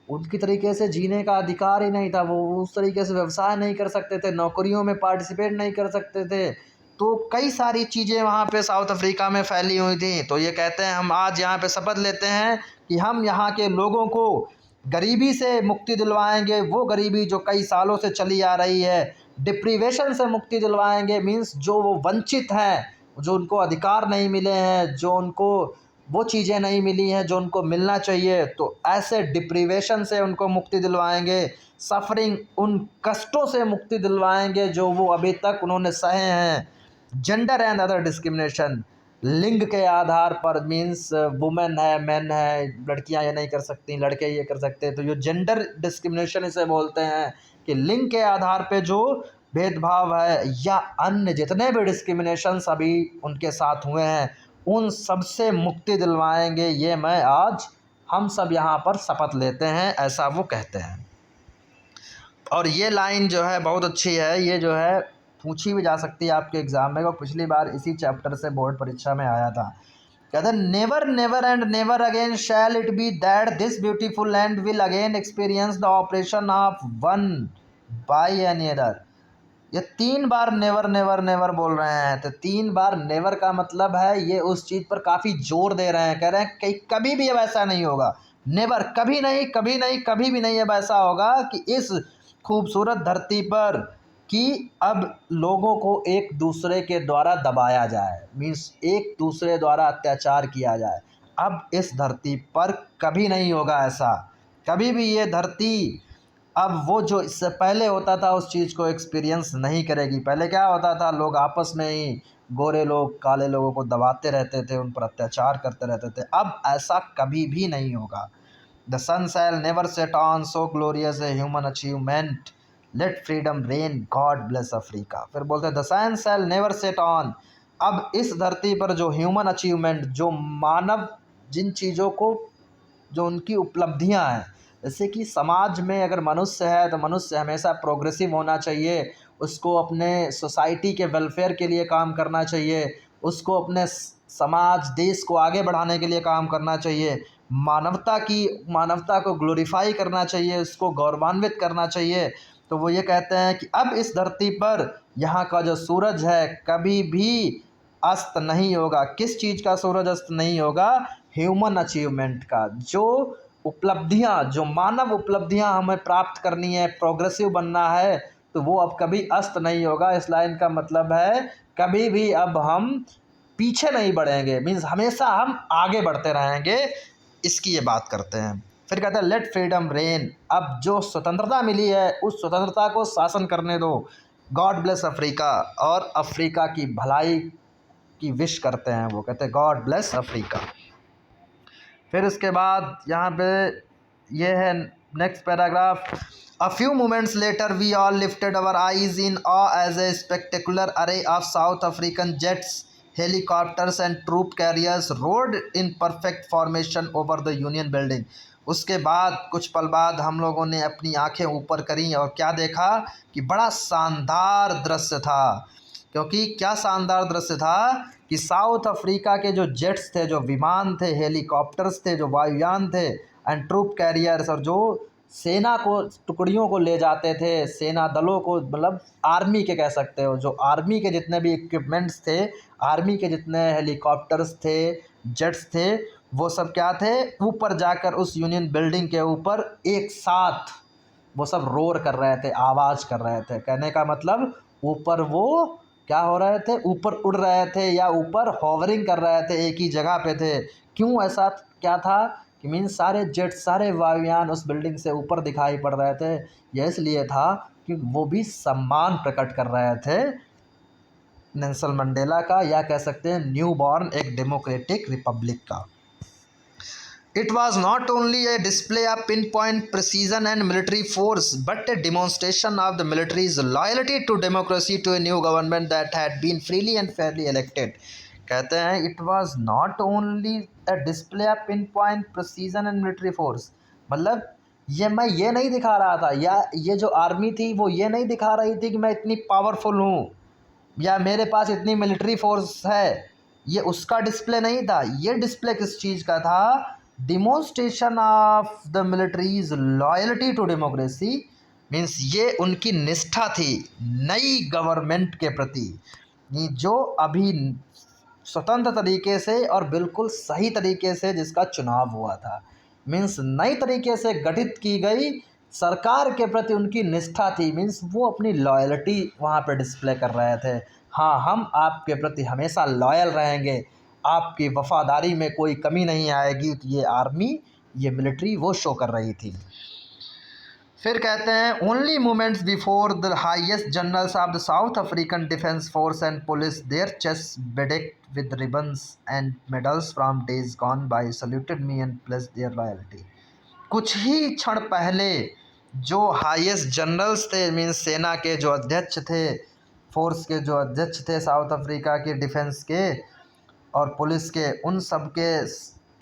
उनकी तरीके से जीने का अधिकार ही नहीं था, वो उस तरीके से व्यवसाय नहीं कर सकते थे, नौकरियों में पार्टिसिपेट नहीं कर सकते थे, तो कई सारी चीज़ें वहाँ पे साउथ अफ्रीका में फैली हुई थी। तो ये कहते हैं हम आज यहाँ पे शपथ लेते हैं कि हम यहाँ के लोगों को गरीबी से मुक्ति दिलवाएंगे, वो गरीबी जो कई सालों से चली आ रही है, डिप्रीवेशन से मुक्ति दिलवाएंगे, मीन्स जो वो वंचित हैं, जो उनको अधिकार नहीं मिले हैं, जो उनको वो चीज़ें नहीं मिली हैं जो उनको मिलना चाहिए, तो ऐसे डिप्रीवेशन से उनको मुक्ति दिलवाएंगे। सफरिंग, उन कष्टों से मुक्ति दिलवाएंगे जो वो अभी तक उन्होंने सहे हैं। जेंडर एंड अदर डिस्क्रिमिनेशन, लिंग के आधार पर, मीन्स वुमेन है, मैन है, लड़कियां ये नहीं कर सकती, लड़के ये कर सकते हैं, तो ये जेंडर डिस्क्रिमिनेशन इसे बोलते हैं कि लिंग के आधार पे जो भेदभाव है या अन्य जितने भी डिस्क्रिमिनेशंस अभी उनके साथ हुए हैं उन सब से मुक्ति दिलवाएंगे। ये मैं आज हम सब यहाँ पर शपथ लेते हैं, ऐसा वो कहते हैं। और ये लाइन जो है बहुत अच्छी है, ये जो है पूछी भी जा सकती है आपके एग्ज़ाम में, और पिछली बार इसी चैप्टर से बोर्ड परीक्षा में आया था। कहते हैं never never and never again shall it be that this beautiful land will again experience the oppression of one by another. ये 3 बार नेवर नेवर नेवर बोल रहे हैं, तो 3 बार नेवर का मतलब है ये उस चीज़ पर काफ़ी जोर दे रहे हैं, कह रहे हैं कि कभी भी अब ऐसा नहीं होगा, नेवर, कभी नहीं, कभी नहीं, कभी भी नहीं अब ऐसा होगा कि इस खूबसूरत धरती पर कि अब लोगों को एक दूसरे के द्वारा दबाया जाए, मीन्स एक दूसरे द्वारा अत्याचार किया जाए। अब इस धरती पर कभी नहीं होगा ऐसा, कभी भी ये धरती अब वो जो इससे पहले होता था उस चीज़ को एक्सपीरियंस नहीं करेगी। पहले क्या होता था, लोग आपस में ही, गोरे लोग काले लोगों को दबाते रहते थे, उन पर अत्याचार करते रहते थे, अब ऐसा कभी भी नहीं होगा। The sun shall never set on so glorious a human achievement, let freedom reign, God bless Africa. फिर बोलते हैं the sun shall never set on, अब इस धरती पर जो ह्यूमन अचीवमेंट, जो मानव जिन चीज़ों को, जो उनकी उपलब्धियां हैं, जैसे कि समाज में अगर मनुष्य है तो मनुष्य हमेशा प्रोग्रेसिव होना चाहिए, उसको अपने सोसाइटी के वेलफेयर के लिए काम करना चाहिए, उसको अपने समाज देश को आगे बढ़ाने के लिए काम करना चाहिए, मानवता को ग्लोरीफाई करना चाहिए, उसको गौरवान्वित करना चाहिए। तो वो ये कहते हैं कि अब इस धरती पर यहाँ का जो सूरज है कभी भी अस्त नहीं होगा। किस चीज़ का सूरज अस्त नहीं होगा? ह्यूमन अचीवमेंट का, जो उपलब्धियां, जो मानव उपलब्धियां हमें प्राप्त करनी है, प्रोग्रेसिव बनना है, तो वो अब कभी अस्त नहीं होगा। इस लाइन का मतलब है कभी भी अब हम पीछे नहीं बढ़ेंगे, मीन्स हमेशा हम आगे बढ़ते रहेंगे, इसकी ये बात करते हैं। फिर कहते हैं लेट फ्रीडम रेन, अब जो स्वतंत्रता मिली है उस स्वतंत्रता को शासन करने दो, गॉड ब्लेस अफ्रीका, और अफ्रीका की भलाई की विश करते हैं, वो कहते हैं गॉड ब्लेस अफ्रीका। फिर उसके बाद यहाँ पे ये है next paragraph, a few moments later we all lifted our eyes in awe as a spectacular array of South African jets, helicopters and troop carriers roared in perfect formation over the Union Building. उसके बाद कुछ पल बाद हम लोगों ने अपनी आंखें ऊपर करी और क्या देखा कि बड़ा शानदार दृश्य था। क्योंकि क्या शानदार दृश्य था कि साउथ अफ्रीका के जो जेट्स थे, जो विमान थे, हेलीकॉप्टर्स थे, जो वायुयान थे, एंड ट्रूप कैरियर्स, और जो सेना को, टुकड़ियों को ले जाते थे, सेना दलों को, मतलब आर्मी के कह सकते हो, जो आर्मी के जितने भी इक्विपमेंट्स थे, आर्मी के जितने हेलीकॉप्टर्स थे, जेट्स थे, वो सब क्या थे, ऊपर जाकर उस यूनियन बिल्डिंग के ऊपर एक साथ वो सब रोर कर रहे थे, आवाज़ कर रहे थे। कहने का मतलब ऊपर वो क्या हो रहे थे, ऊपर उड़ रहे थे या ऊपर हॉवरिंग कर रहे थे, एक ही जगह पे थे। क्यों ऐसा क्या था कि मीन्स सारे जेट सारे वायुयान उस बिल्डिंग से ऊपर दिखाई पड़ रहे थे। यह इसलिए था कि वो भी सम्मान प्रकट कर रहे थे नेल्सन मंडेला का, या कह सकते हैं न्यू बॉर्न एक डेमोक्रेटिक रिपब्लिक का। It was not only a display of pinpoint precision and military force, but a demonstration of the military's loyalty to democracy, to a new government that had been freely and fairly elected. कहते हैं it was not only a display of pinpoint precision and military force, मतलब मैं ये नहीं दिखा रहा था, या ये जो आर्मी थी वो ये नहीं दिखा रही थी कि मैं इतनी पावरफुल हूँ या मेरे पास इतनी मिलिट्री फोर्स है, ये उसका डिस्प्ले नहीं था। ये डिस्प्ले किस चीज़ का था? Demonstration of the military's loyalty to democracy, means ये उनकी निष्ठा थी नई गवर्नमेंट के प्रति, ये जो अभी स्वतंत्र तरीके से और बिल्कुल सही तरीके से जिसका चुनाव हुआ था, मीन्स नई तरीके से गठित की गई सरकार के प्रति उनकी निष्ठा थी। मीन्स वो अपनी लॉयल्टी वहाँ पे डिस्प्ले कर रहे थे। हाँ, हम आपके प्रति हमेशा लॉयल रहेंगे, आपकी वफादारी में कोई कमी नहीं आएगी। तो ये आर्मी, ये मिलिट्री वो शो कर रही थी। फिर कहते हैं only moments before the highest generals of the South African defence force and police their chest bedecked with ribbons and medals from days gone by saluted me and place their loyalty. कुछ ही क्षण पहले जो हाईएस्ट जनरल्स थे, मीन्स सेना के जो अध्यक्ष थे, फोर्स के जो अध्यक्ष थे साउथ अफ्रीका के डिफेंस के और पुलिस के, उन सब के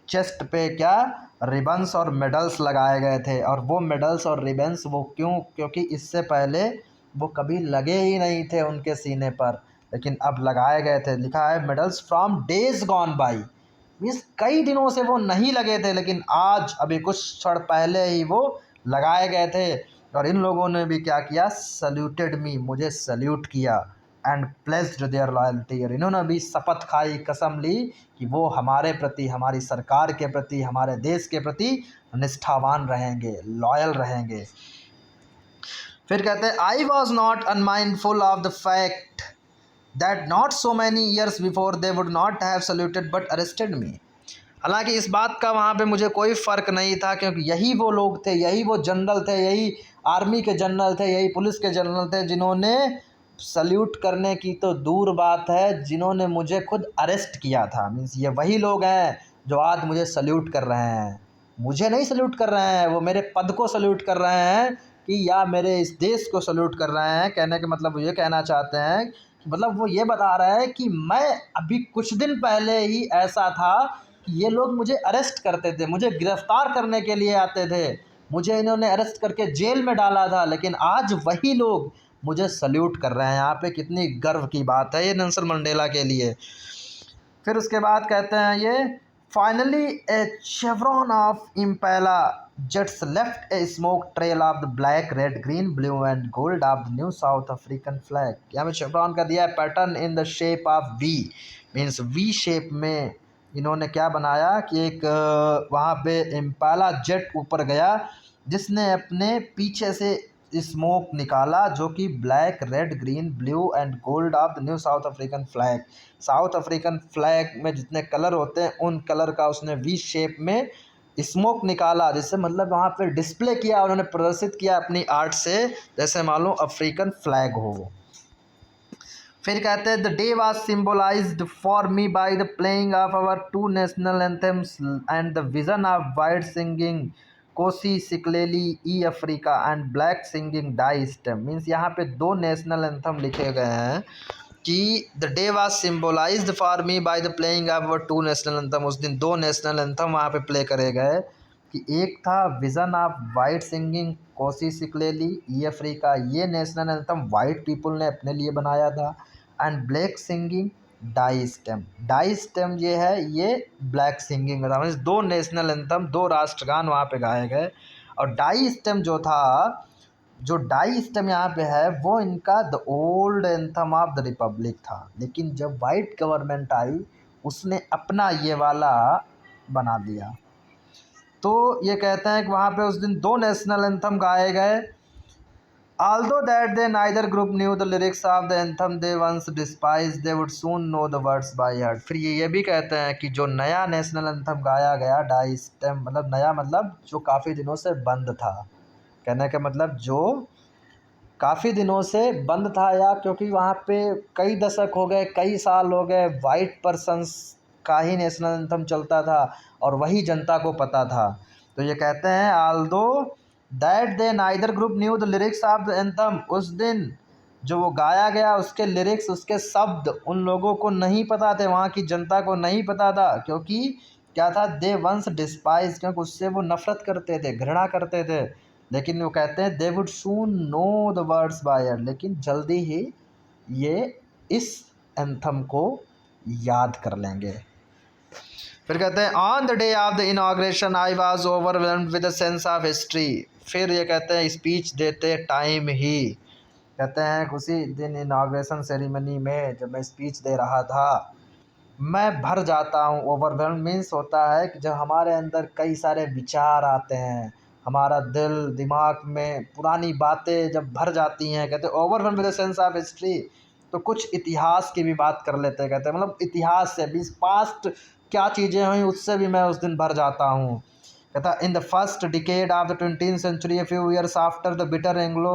चेस्ट पे क्या रिबन्स और मेडल्स लगाए गए थे। और वो मेडल्स और रिबन्स वो क्यों? क्योंकि इससे पहले वो कभी लगे ही नहीं थे उनके सीने पर, लेकिन अब लगाए गए थे। लिखा है medals from days gone by, means कई दिनों से वो नहीं लगे थे, लेकिन आज अभी कुछ क्षण पहले ही वो लगाए गए थे। और इन लोगों ने भी क्या किया? सल्यूटेड मी, मुझे सल्यूट किया, एंड प्लेस्ड देयर लॉयल्टी, और इन्होंने भी शपथ खाई, कसम ली कि वो हमारे प्रति, हमारी सरकार के प्रति, हमारे देश के प्रति निष्ठावान रहेंगे, लॉयल रहेंगे। फिर कहते हैं I was not unmindful of the fact that not so many years before they would not have saluted but arrested me. हालांकि इस बात का वहाँ पे मुझे कोई फ़र्क नहीं था, क्योंकि यही वो लोग थे, यही वो जनरल थे, यही आर्मी के जनरल थे, यही पुलिस के जनरल थे जिन्होंने सल्यूट करने की तो दूर बात है, जिन्होंने मुझे खुद अरेस्ट किया था। मीन्स ये वही लोग हैं जो आज मुझे सल्यूट कर रहे हैं। मुझे नहीं सल्यूट कर रहे हैं, वो मेरे पद को सल्यूट कर रहे हैं, कि या मेरे इस देश को सल्यूट कर रहे हैं। कहने का मतलब वो ये कहना चाहते हैं कि मतलब वो ये बता रहे हैं कि मैं अभी कुछ दिन पहले ही ऐसा था कि ये लोग मुझे अरेस्ट करते थे, मुझे गिरफ़्तार करने के लिए आते थे, मुझे इन्होंने अरेस्ट करके जेल में डाला था, लेकिन आज वही लोग मुझे सल्यूट कर रहे हैं। यहाँ पे कितनी गर्व की बात है ये नेल्सन मंडेला के लिए। फिर उसके बाद कहते हैं ये finally a chevron of Impala jets left a smoke trail of the black red green blue and gold of the new South African flag. यहाँ पे शेवरॉन का दिया है pattern in the shape of V, means V shape में इन्होंने क्या बनाया कि एक वहाँ पे इम्पाला जेट ऊपर गया जिसने अपने पीछे से स्मोक निकाला, जो कि black red green blue and gold of the new South African flag, south African flag में जितने कलर होते हैं उन कलर का उसने वी शेप में स्मोक निकाला, जिससे मतलब वहाँ पे डिस्प्ले किया, उन्होंने प्रदर्शित किया अपनी आर्ट से, जैसे मालूम अफ्रीकन फ्लैग हो वो। फिर कहते हैं the day was symbolised for me by the playing of our two national anthems and the vision of white singing Nkosi Sikelel' iAfrika and black singing Die Stem. Means यहाँ पे दो नेशनल एंथम लिखे गए हैं कि the day was symbolised for me by the playing of our two national anthem. उस दिन दो नेशनल एंथम वहाँ पे प्ले करे गए, कि एक था vision of white singing Nkosi Sikelel' iAfrika, ये नेशनल एंथम वाइट पीपल ने अपने लिए बनाया था, and black singing Die Stem, Die Stem ये है, ये ब्लैक सिंगिंग था। मीन्स दो नेशनल एंथम, दो राष्ट्रगान वहाँ पे गाए गए। और डाई स्टेम जो था, जो डाई स्टेम यहाँ पे है वो इनका the old anthem of the Republic था, लेकिन जब वाइट गवर्नमेंट आई उसने अपना ये वाला बना दिया। तो ये कहते हैं कि वहाँ पे उस दिन दो नेशनल एंथम गाए गए, Although that they neither group knew the lyrics of the anthem they once despised, they would soon know the words by heart. फिर ये भी कहते हैं कि जो नया नेशनल एंथम गाया गया डाई स्टेम, मतलब नया मतलब जो काफ़ी दिनों से बंद था, कहने का मतलब जो काफ़ी दिनों से बंद था, या क्योंकि वहाँ पे कई दशक हो गए, कई साल हो गए, वाइट पर्सन्स का ही नेशनल एंथम चलता था और वही जनता को पता था। तो ये कहते हैं Aldous that they neither group new the lyrics of the anthem, उस दिन जो वो गाया गया उसके लिरिक्स, उसके शब्द उन लोगों को नहीं पता थे, वहाँ की जनता को नहीं पता था, क्योंकि क्या था, दे वंस डिस्पाइज, क्योंकि उससे वो नफ़रत करते थे, घृणा करते थे। लेकिन वो कहते हैं they would soon know the words by heart, लेकिन जल्दी ही ये इस एंथम को याद कर लेंगे। फिर कहते हैं on the day of the inauguration I was overwhelmed with a sense of history. फिर ये कहते हैं स्पीच देते टाइम ही, कहते हैं उसी दिन इनॉग्रेशन सेरेमनी में जब मैं स्पीच दे रहा था मैं भर जाता हूँ। ओवरवेल्म मीन्स होता है कि जब हमारे अंदर कई सारे विचार आते हैं, हमारा दिल दिमाग में पुरानी बातें जब भर जाती हैं, कहते हैं overwhelm with the sense of history. तो कुछ इतिहास की भी बात कर लेते हैं, कहते हैं मतलब इतिहास से भी, पास्ट क्या चीज़ें हुई उससे भी मैं उस दिन भर जाता हूँ। कहता in the first decade of the 20th century, a few years after the bitter Anglo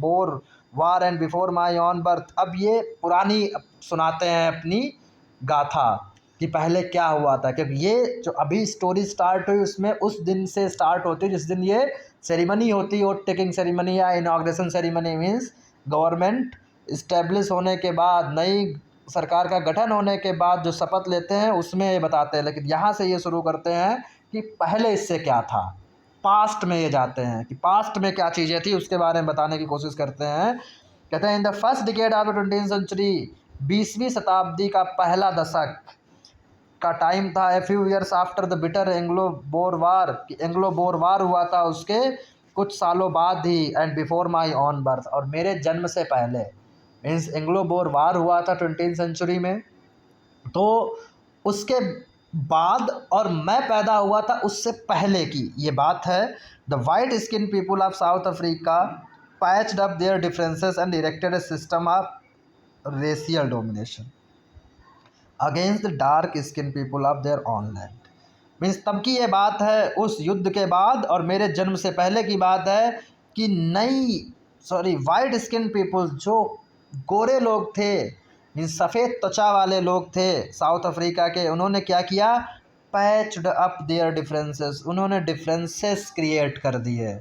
Boer war and before my own birth. अब ये पुरानी सुनाते हैं अपनी गाथा कि पहले क्या हुआ था, क्योंकि ये जो अभी स्टोरी स्टार्ट हुई उसमें उस दिन से स्टार्ट होती है जिस दिन ये सेरेमनी होती है, वोट टेकिंग सेरेमनी या inauguration ceremony. Means government establish होने के बाद, नई सरकार का गठन होने के बाद जो शपथ लेते हैं उसमें ये बताते हैं। लेकिन यहाँ से ये शुरू करते हैं कि पहले इससे क्या था, पास्ट में ये जाते हैं कि पास्ट में क्या चीज़ें थी उसके बारे में बताने की कोशिश करते हैं। कहते हैं in the first decade of the 20th century, 20वीं शताब्दी का पहला दशक का टाइम था। A few years after the bitter Anglo Boer war, Anglo Boer war हुआ था उसके कुछ सालों बाद ही, and before my own birth, और मेरे जन्म से पहले। मीन्स एंग्लो बोर वार हुआ था 20th सेंचुरी में, तो उसके बाद और मैं पैदा हुआ था उससे पहले की ये बात है। The white skin people of south Africa patched up there differences and erected A system of racial domination against the dark skin people of their on land. Means तब की ये बात है, उस युद्ध के बाद और मेरे जन्म से पहले की बात है कि वाइट स्किन पीपुल, जो गोरे लोग थे, मीन्स सफ़ेद त्वचा वाले लोग थे साउथ अफ्रीका के, उन्होंने क्या किया, पैच्ड अप देयर डिफरेंसेस, उन्होंने डिफरेंसेस क्रिएट कर दिए,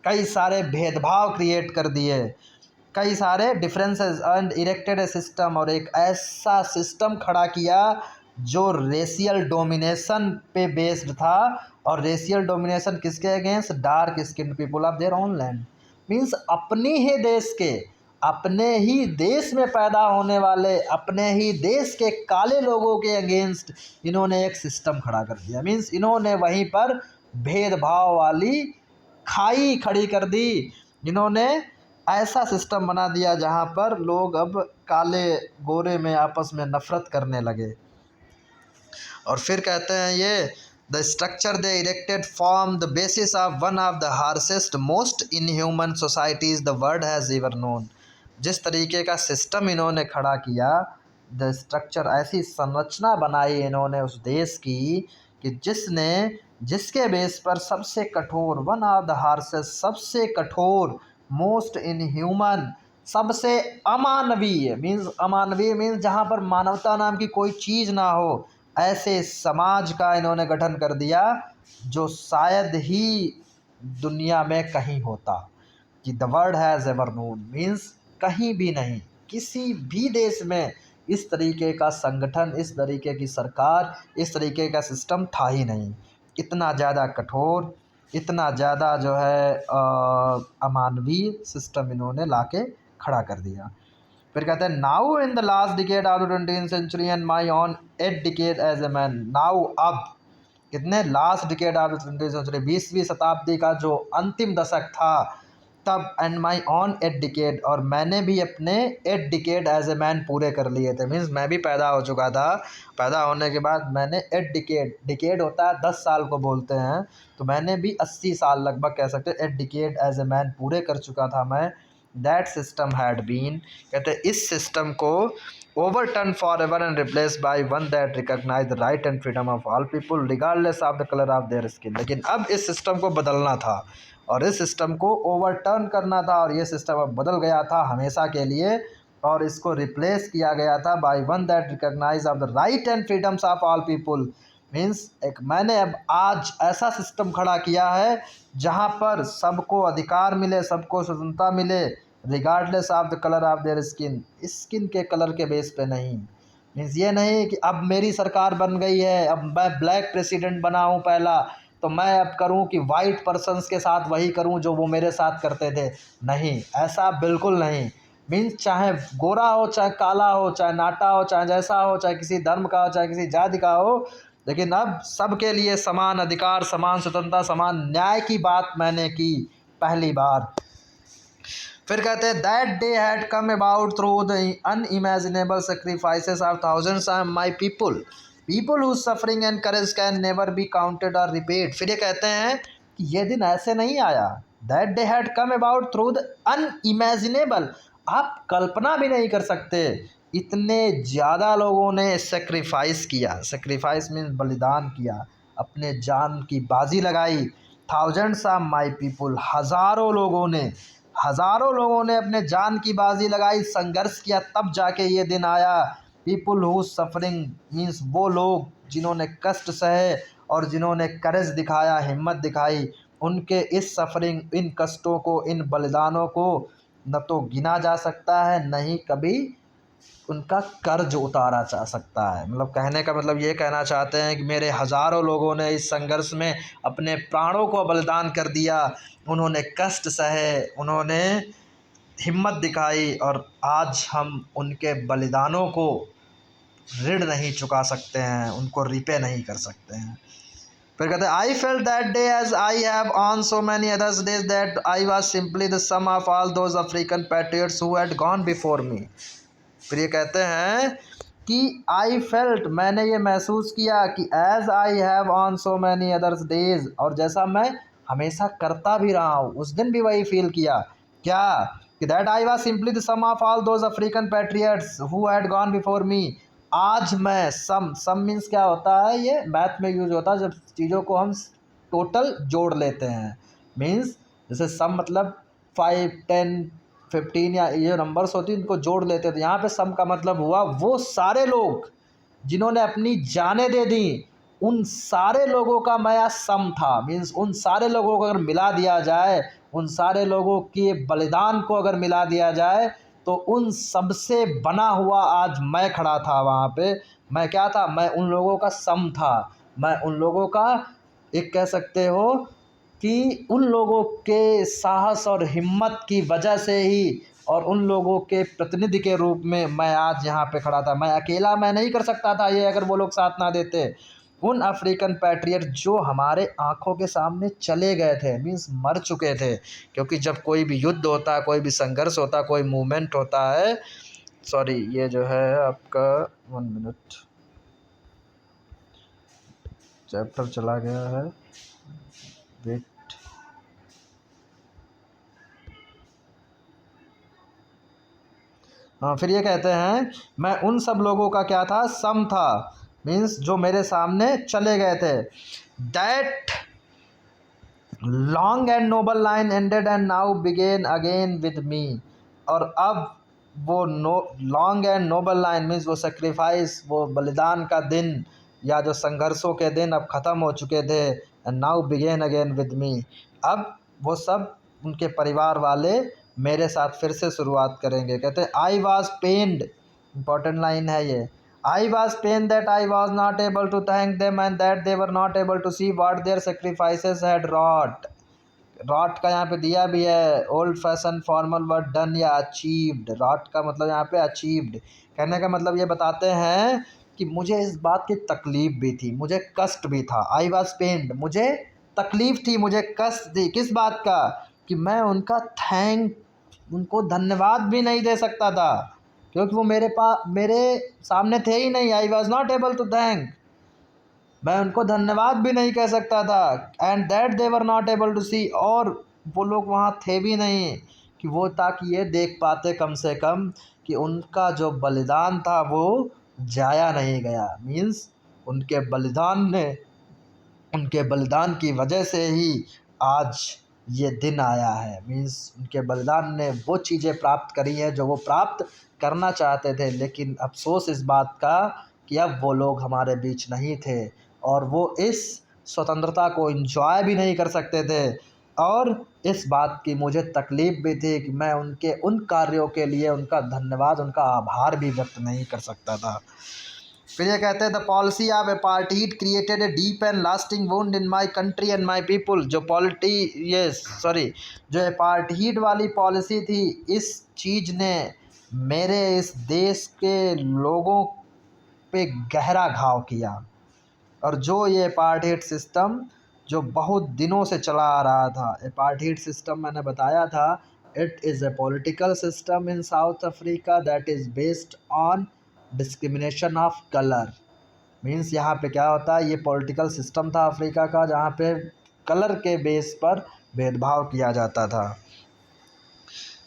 कई सारे भेदभाव क्रिएट कर दिए, कई सारे differences, and erected A system, और एक ऐसा सिस्टम खड़ा किया जो रेशियल डोमिनेशन पे बेस्ड था। और रेशियल डोमिनेशन किसके against, dark skin people of their own land. Means अपने ही देश के, अपने ही देश में पैदा होने वाले, अपने ही देश के काले लोगों के अगेंस्ट इन्होंने एक सिस्टम खड़ा कर दिया। मीन्स इन्होंने वहीं पर भेदभाव वाली खाई खड़ी कर दी, इन्होंने ऐसा सिस्टम बना दिया जहाँ पर लोग अब काले गोरे में आपस में नफ़रत करने लगे। और फिर कहते हैं ये the structure they erected from the basis of one of the harshest most inhuman societies the world has ever known. जिस तरीके का सिस्टम इन्होंने खड़ा किया, द स्ट्रक्चर, ऐसी संरचना बनाई इन्होंने उस देश की कि जिसके बेस पर सबसे कठोर, वन ऑफ द हार्सेस्ट, सबसे कठोर, मोस्ट इनह्यूमन, सबसे अमानवीय, मीन्स अमानवीय मीन्स जहाँ पर मानवता नाम की कोई चीज़ ना हो, ऐसे समाज का इन्होंने गठन कर दिया जो शायद ही दुनिया में कहीं होता। कि the world has ever known means कहीं भी नहीं, किसी भी देश में इस तरीके का संगठन, इस तरीके की सरकार, इस तरीके का सिस्टम था ही नहीं। इतना ज़्यादा कठोर, इतना ज़्यादा जो है अमानवीय सिस्टम इन्होंने लाके खड़ा कर दिया। फिर कहते हैं now in the last decade of the 20th century and my own 8th decade as a man. Now, अब कितने, last decade of the 20th century, 20वीं शताब्दी का जो अंतिम दशक था तब, and my own 8th decade, और मैंने भी अपने 8th decade as a man पूरे कर लिए थे। मीन्स मैं भी पैदा हो चुका था, पैदा होने के बाद मैंने 8th डिकेड, डिकेड होता है 10 साल को बोलते हैं, तो मैंने भी 80 साल लगभग कह सकते हैं 8th decade as a man पूरे कर चुका था मैं। दैट सिस्टम हैड बीन, कहते इस सिस्टम को overturn for ever and replace by one that recognise the right and freedom of all people regardless of the colour of their skin. लेकिन अब इस सिस्टम को बदलना था और इस सिस्टम को ओवरटर्न करना था, और ये सिस्टम अब बदल गया था हमेशा के लिए, और इसको रिप्लेस किया गया था by one that recognise of the right and freedoms of all people. Means एक मैंने अब आज ऐसा सिस्टम खड़ा किया है जहाँ पर सबको अधिकार मिले, सबको स्वतंत्रता मिले, regardless of the colour of their skin, skin के कलर के बेस पे नहीं। मीन्स ये नहीं कि अब मेरी सरकार बन गई है, अब मैं ब्लैक प्रेसिडेंट बना हूँ पहला, तो मैं अब करूँ कि वाइट पर्सन्स के साथ वही करूँ जो वो मेरे साथ करते थे। नहीं, ऐसा बिल्कुल नहीं। मीन्स चाहे गोरा हो, चाहे काला हो, चाहे नाटा हो, चाहे जैसा हो, चाहे किसी धर्म का हो, चाहे किसी जाति का हो, लेकिन अब सबके लिए समान अधिकार, समान स्वतंत्रता, समान न्याय की बात मैंने की पहली बार। फिर कहते हैं that day had come about through the unimaginable sacrifices of thousands of my people whose suffering and courage can never be counted और रिपेड। फिर ये कहते हैं कि ये दिन ऐसे नहीं आया, that day had come about through the unimaginable, आप कल्पना भी नहीं कर सकते, इतने ज़्यादा लोगों ने सेक्रीफाइस किया। सेक्रीफाइस मीन्स बलिदान किया, अपने जान की बाजी लगाई। थाउजेंड्स ऑफ माई पीपल, हज़ारों लोगों ने अपने जान की बाजी लगाई, संघर्ष किया, तब जाके ये दिन आया। पीपल हु सफरिंग मीन्स वो लोग जिन्होंने कष्ट सहे और जिन्होंने करेज दिखाया, हिम्मत दिखाई, उनके इस सफरिंग, इन कष्टों को, इन बलिदानों को न तो गिना जा सकता है, न ही कभी उनका कर्ज उतारा जा सकता है। मतलब कहने का मतलब ये कहना चाहते हैं कि मेरे हज़ारों लोगों ने इस संघर्ष में अपने प्राणों को बलिदान कर दिया, उन्होंने कष्ट सहे, उन्होंने हिम्मत दिखाई, और आज हम उनके बलिदानों को ऋण नहीं चुका सकते हैं, उनको रिपे नहीं कर सकते हैं। फिर कहते हैं I felt that day as I have on so many others days that I was simply the sum of all those African patriots who had gone before me. फिर ये कहते हैं कि आई फेल्ट, मैंने ये महसूस किया कि as I have on so many others days, और जैसा मैं हमेशा करता भी रहा हूँ, उस दिन भी वही फील किया। क्या कि that I was simply the sum of all those African patriots who had gone before me. आज मैं सम मीन्स क्या होता है, ये मैथ में यूज होता है जब चीज़ों को हम टोटल जोड़ लेते हैं। मीन्स जैसे सम मतलब 5, 10, 15 या ये नंबर्स होती हैं, इनको जोड़ लेते थे। यहाँ पे सम का मतलब हुआ वो सारे लोग जिन्होंने अपनी जानें दे दी, उन सारे लोगों का मैं आज सम था। मीन्स उन सारे लोगों को अगर मिला दिया जाए, उन सारे लोगों के बलिदान को अगर मिला दिया जाए, तो उन सबसे बना हुआ आज मैं खड़ा था वहाँ पे। मैं क्या था, मैं उन लोगों का सम था, मैं उन लोगों का एक कह सकते हो कि उन लोगों के साहस और हिम्मत की वजह से ही, और उन लोगों के प्रतिनिधि के रूप में मैं आज यहाँ पे खड़ा था। मैं अकेला मैं नहीं कर सकता था ये, अगर वो लोग साथ ना देते। उन अफ्रीकन पैट्रियट जो हमारे आंखों के सामने चले गए थे, मीन्स मर चुके थे, क्योंकि जब कोई भी युद्ध होता है, कोई भी संघर्ष होता है, कोई मूवमेंट होता है, सॉरी ये जो है आपका 1 मिनट चैप्टर चला गया है, वेट। हाँ, फिर ये कहते हैं मैं उन सब लोगों का क्या था, सम था, मीन्स जो मेरे सामने चले गए थे। That long and noble line ended and now begin again with me. और अब वो long and noble line means वो सेक्रीफाइस, वो बलिदान का दिन या जो संघर्षों के दिन अब ख़त्म हो चुके थे। And now begin again with me, अब वो सब उनके परिवार वाले मेरे साथ फिर से शुरुआत करेंगे। कहते हैं I was pained, important line है ये, I was pain that I was not able to thank them and that they were not able to see what their sacrifices had wrought. Wrought का यहाँ पे दिया भी है, old fashion formal word done या अचीव्ड। रॉट का मतलब यहाँ पे अचीव्ड, कहने का मतलब ये बताते हैं कि मुझे इस बात की तकलीफ़ भी थी, मुझे कष्ट भी था। आई वॉज पेन्ड, मुझे तकलीफ़ थी, मुझे कष्ट थी, किस बात का, कि मैं उनका उनको धन्यवाद भी नहीं दे सकता था, क्योंकि वो मेरे सामने थे ही नहीं। I was not able to thank, मैं उनको धन्यवाद भी नहीं कह सकता था। And that they were not able to see, और वो लोग वहाँ थे भी नहीं, कि वो ताकि ये देख पाते कम से कम कि उनका जो बलिदान था वो जाया नहीं गया। मीन्स उनके बलिदान की वजह से ही आज ये दिन आया है। मीन्स उनके बलिदान ने वो चीज़ें प्राप्त करी हैं जो वो प्राप्त करना चाहते थे, लेकिन अफ़सोस इस बात का कि अब वो लोग हमारे बीच नहीं थे और वो इस स्वतंत्रता को एंजॉय भी नहीं कर सकते थे। और इस बात की मुझे तकलीफ़ भी थी कि मैं उनके उन कार्यों के लिए उनका धन्यवाद, उनका आभार भी व्यक्त नहीं कर सकता था। फिर ये कहते हैं the policy of apartheid created a deep and lasting wound in my country and my people. जो अपार्थाइड वाली पॉलिसी थी, इस चीज़ ने मेरे इस देश के लोगों पे गहरा घाव किया। और जो ये अपार्थाइड सिस्टम जो बहुत दिनों से चला आ रहा था, अपार्थाइड सिस्टम मैंने बताया था, it is a political system in South Africa that is based on discrimination of colour. Means यहाँ पे क्या होता है, ये पॉलिटिकल सिस्टम था अफ्रीका का जहाँ पे कलर के बेस पर भेदभाव किया जाता था।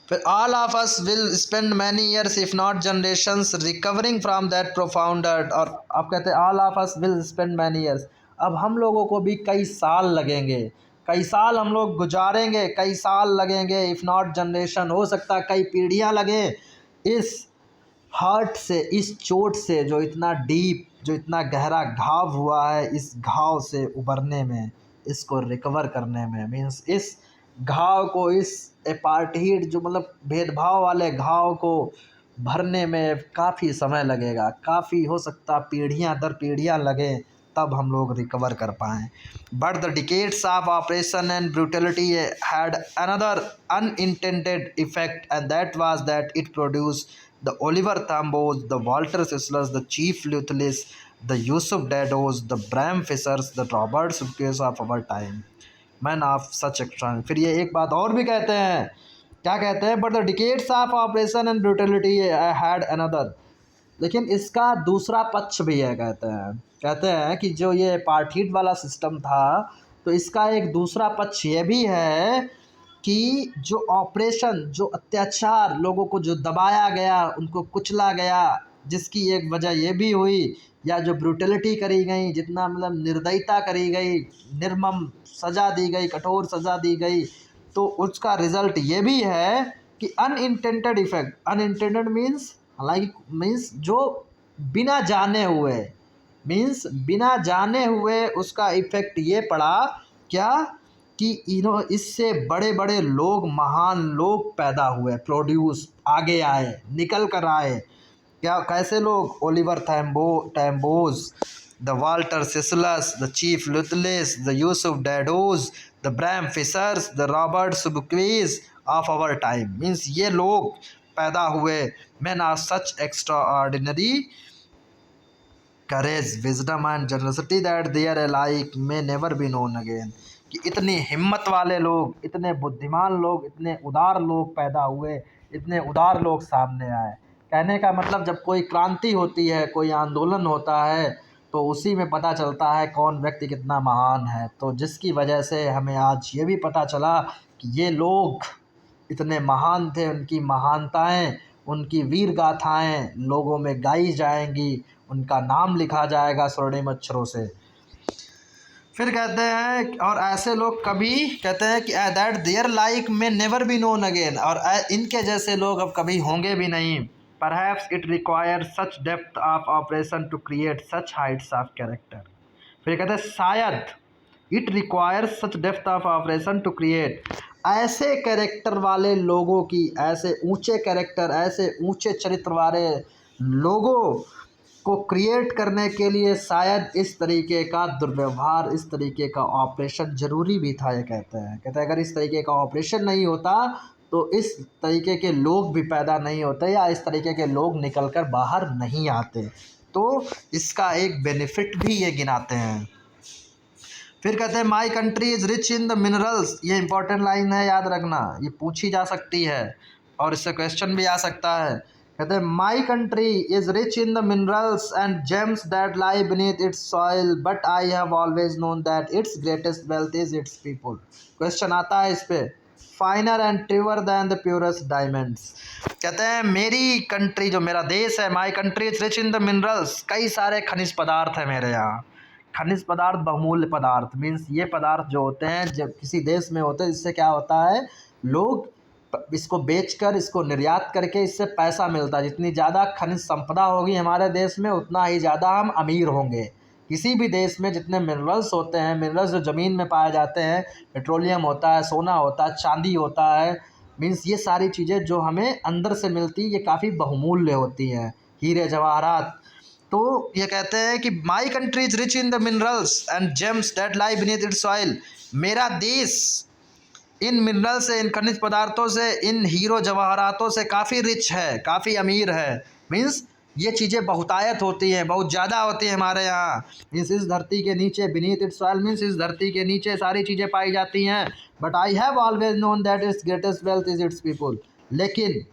फिर all of us will spend many years if not generations recovering from that profound hurt. और अब कहते हैं all of us will spend many years, अब हम लोगों को भी कई साल लगेंगे, कई साल हम लोग गुजारेंगे, कई साल लगेंगे। इफ़ नॉट जनरेशन, हो सकता है कई पीढ़ियाँ लगे इस हर्ट से, इस चोट से जो इतना डीप, जो इतना गहरा घाव हुआ है, इस घाव से उबरने में, इसको रिकवर करने में। मीन्स इस घाव को, इस अपार्थाइड जो मतलब भेदभाव वाले घाव को भरने में काफ़ी समय लगेगा, काफ़ी हो सकता पीढ़ियाँ दर पीढ़ियाँ लगे तब हम लोग रिकवर कर पाएँ। But the decades of operation and brutality had another unintended effect and that was that it produce the Oliver Thambos, the Walter Sislers, the Chief Lutlis, the Yusuf Dados, the Bram Fissers, the Robert Subkes of our time, men of such extreme। फिर ये एक बात और भी कहते हैं, क्या कहते हैं, but the decades of operation and brutality had another, लेकिन इसका दूसरा पक्ष भी है। कहते हैं कि जो ये अपार्थाइड वाला सिस्टम था, तो इसका एक दूसरा पक्ष ये भी है कि जो ऑपरेशन, जो अत्याचार, लोगों को जो दबाया गया, उनको कुचला गया, जिसकी एक वजह ये भी हुई, या जो ब्रूटलिटी करी गई, जितना मतलब निर्दयता करी गई, निर्मम सज़ा दी गई, कठोर सज़ा दी गई, तो उसका रिज़ल्ट ये भी है कि अनइंटेंडेड इफ़ेक्ट, अनइंटेंडेड मीन्स हालांकि, मीन्स जो बिना जाने हुए, मीन्स बिना जाने हुए उसका इफ़ेक्ट ये पड़ा क्या कि इससे बड़े बड़े लोग, महान लोग पैदा हुए, प्रोड्यूस, आगे आए, निकल कर आए। क्या, कैसे लोग, Oliver Tambos, the Walter Sisulus, the chief Luthulis, the Yusuf Dadoos, the Bram Fischers, the Robert Sobukwes of our time. Means ये लोग पैदा हुए, men are such extraordinary courage, wisdom and generosity that their alike may never be known again. कि इतनी हिम्मत वाले लोग, इतने बुद्धिमान लोग, इतने उदार लोग पैदा हुए, इतने उदार लोग सामने आए। कहने का मतलब, जब कोई क्रांति होती है, कोई आंदोलन होता है, तो उसी में पता चलता है कौन व्यक्ति कितना महान है। तो जिसकी वजह से हमें आज ये भी पता चला कि ये लोग इतने महान थे, उनकी महानताएं, उनकी वीर गाथाएँ लोगों में गाई जाएंगी, उनका नाम लिखा जाएगा स्वर्णिम अक्षरों से। फिर कहते हैं, और ऐसे लोग कभी, कहते हैं कि that their like may never be known again, और इनके जैसे लोग अब कभी होंगे भी नहीं। Perhaps it require such depth of oppression to create such heights of character. फिर कहते हैं शायद it require such depth of oppression to create, ऐसे कैरेक्टर वाले लोगों की, ऐसे ऊंचे कैरेक्टर, ऐसे ऊंचे चरित्र वाले लोगों को क्रिएट करने के लिए शायद इस तरीके का दुर्व्यवहार, इस तरीके का ऑपरेशन ज़रूरी भी था। ये कहते हैं अगर इस तरीके का ऑपरेशन नहीं होता तो इस तरीके के लोग भी पैदा नहीं होते, या इस तरीके के लोग निकल कर बाहर नहीं आते। तो इसका एक बेनिफिट भी ये गिनाते हैं। फिर कहते हैं my country is rich in the minerals. ये इंपॉर्टेंट लाइन है, याद रखना, ये पूछी जा सकती है और इससे क्वेश्चन भी आ सकता है। कहते हैं my country is rich in the minerals and gems that lie beneath its soil, but I have always known that its greatest wealth is its people. Question आता है इस पर, finer and truer than the purest diamonds. कहते हैं मेरी कंट्री, जो मेरा देश है, my country is rich in the minerals, कई सारे खनिज पदार्थ हैं मेरे यहाँ। खनिज पदार्थ बहुमूल्य पदार्थ मीन्स ये पदार्थ जो होते हैं जब किसी देश में होते हैं, इससे क्या होता है, लोग इसको बेचकर, इसको निर्यात करके इससे पैसा मिलता है। जितनी ज़्यादा खनिज संपदा होगी हमारे देश में, उतना ही ज़्यादा हम अमीर होंगे। किसी भी देश में जितने मिनरल्स होते हैं, मिनरल्स जो ज़मीन में पाए जाते हैं, पेट्रोलियम होता है, सोना होता है, चांदी होता है, मीन्स ये सारी चीज़ें जो हमें अंदर से मिलती, ये काफ़ी बहुमूल्य होती हैं, हीरे जवाहरात। तो ये कहते हैं कि माई country is rich in the minerals and gems that lie beneath its soil. मेरा देश इन मिनरल से, इन खनिज पदार्थों से, इन हीरो जवाहरातों से काफ़ी रिच है, काफ़ी अमीर है। मीन्स ये चीज़ें बहुतायत होती हैं, बहुत ज़्यादा होती हैं हमारे यहाँ। मीन्स इस धरती के नीचे, बीनीथ इट्स सॉइल मीन्स इस धरती के नीचे सारी चीज़ें पाई जाती हैं। But I have always known that its greatest wealth is it's people. लेकिन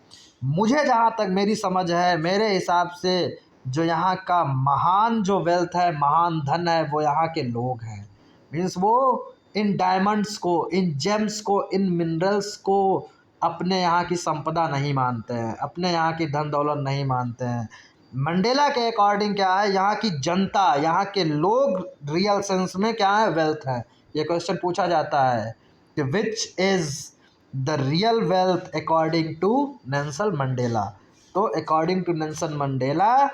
मुझे जहाँ तक मेरी समझ है, मेरे हिसाब से जो यहाँ का महान जो वेल्थ है, महान धन है, वो यहाँ के लोग हैं। मीन्स वो इन डायमंड्स को, इन जेम्स को, इन मिनरल्स को अपने यहाँ की संपदा नहीं मानते हैं, अपने यहाँ की धन दौलत नहीं मानते हैं। मंडेला के अकॉर्डिंग क्या है, यहाँ की जनता, यहाँ के लोग रियल सेंस में क्या है, वेल्थ है। ये क्वेश्चन पूछा जाता है कि which is the real wealth according to Nelson Mandela. तो according to Nelson Mandela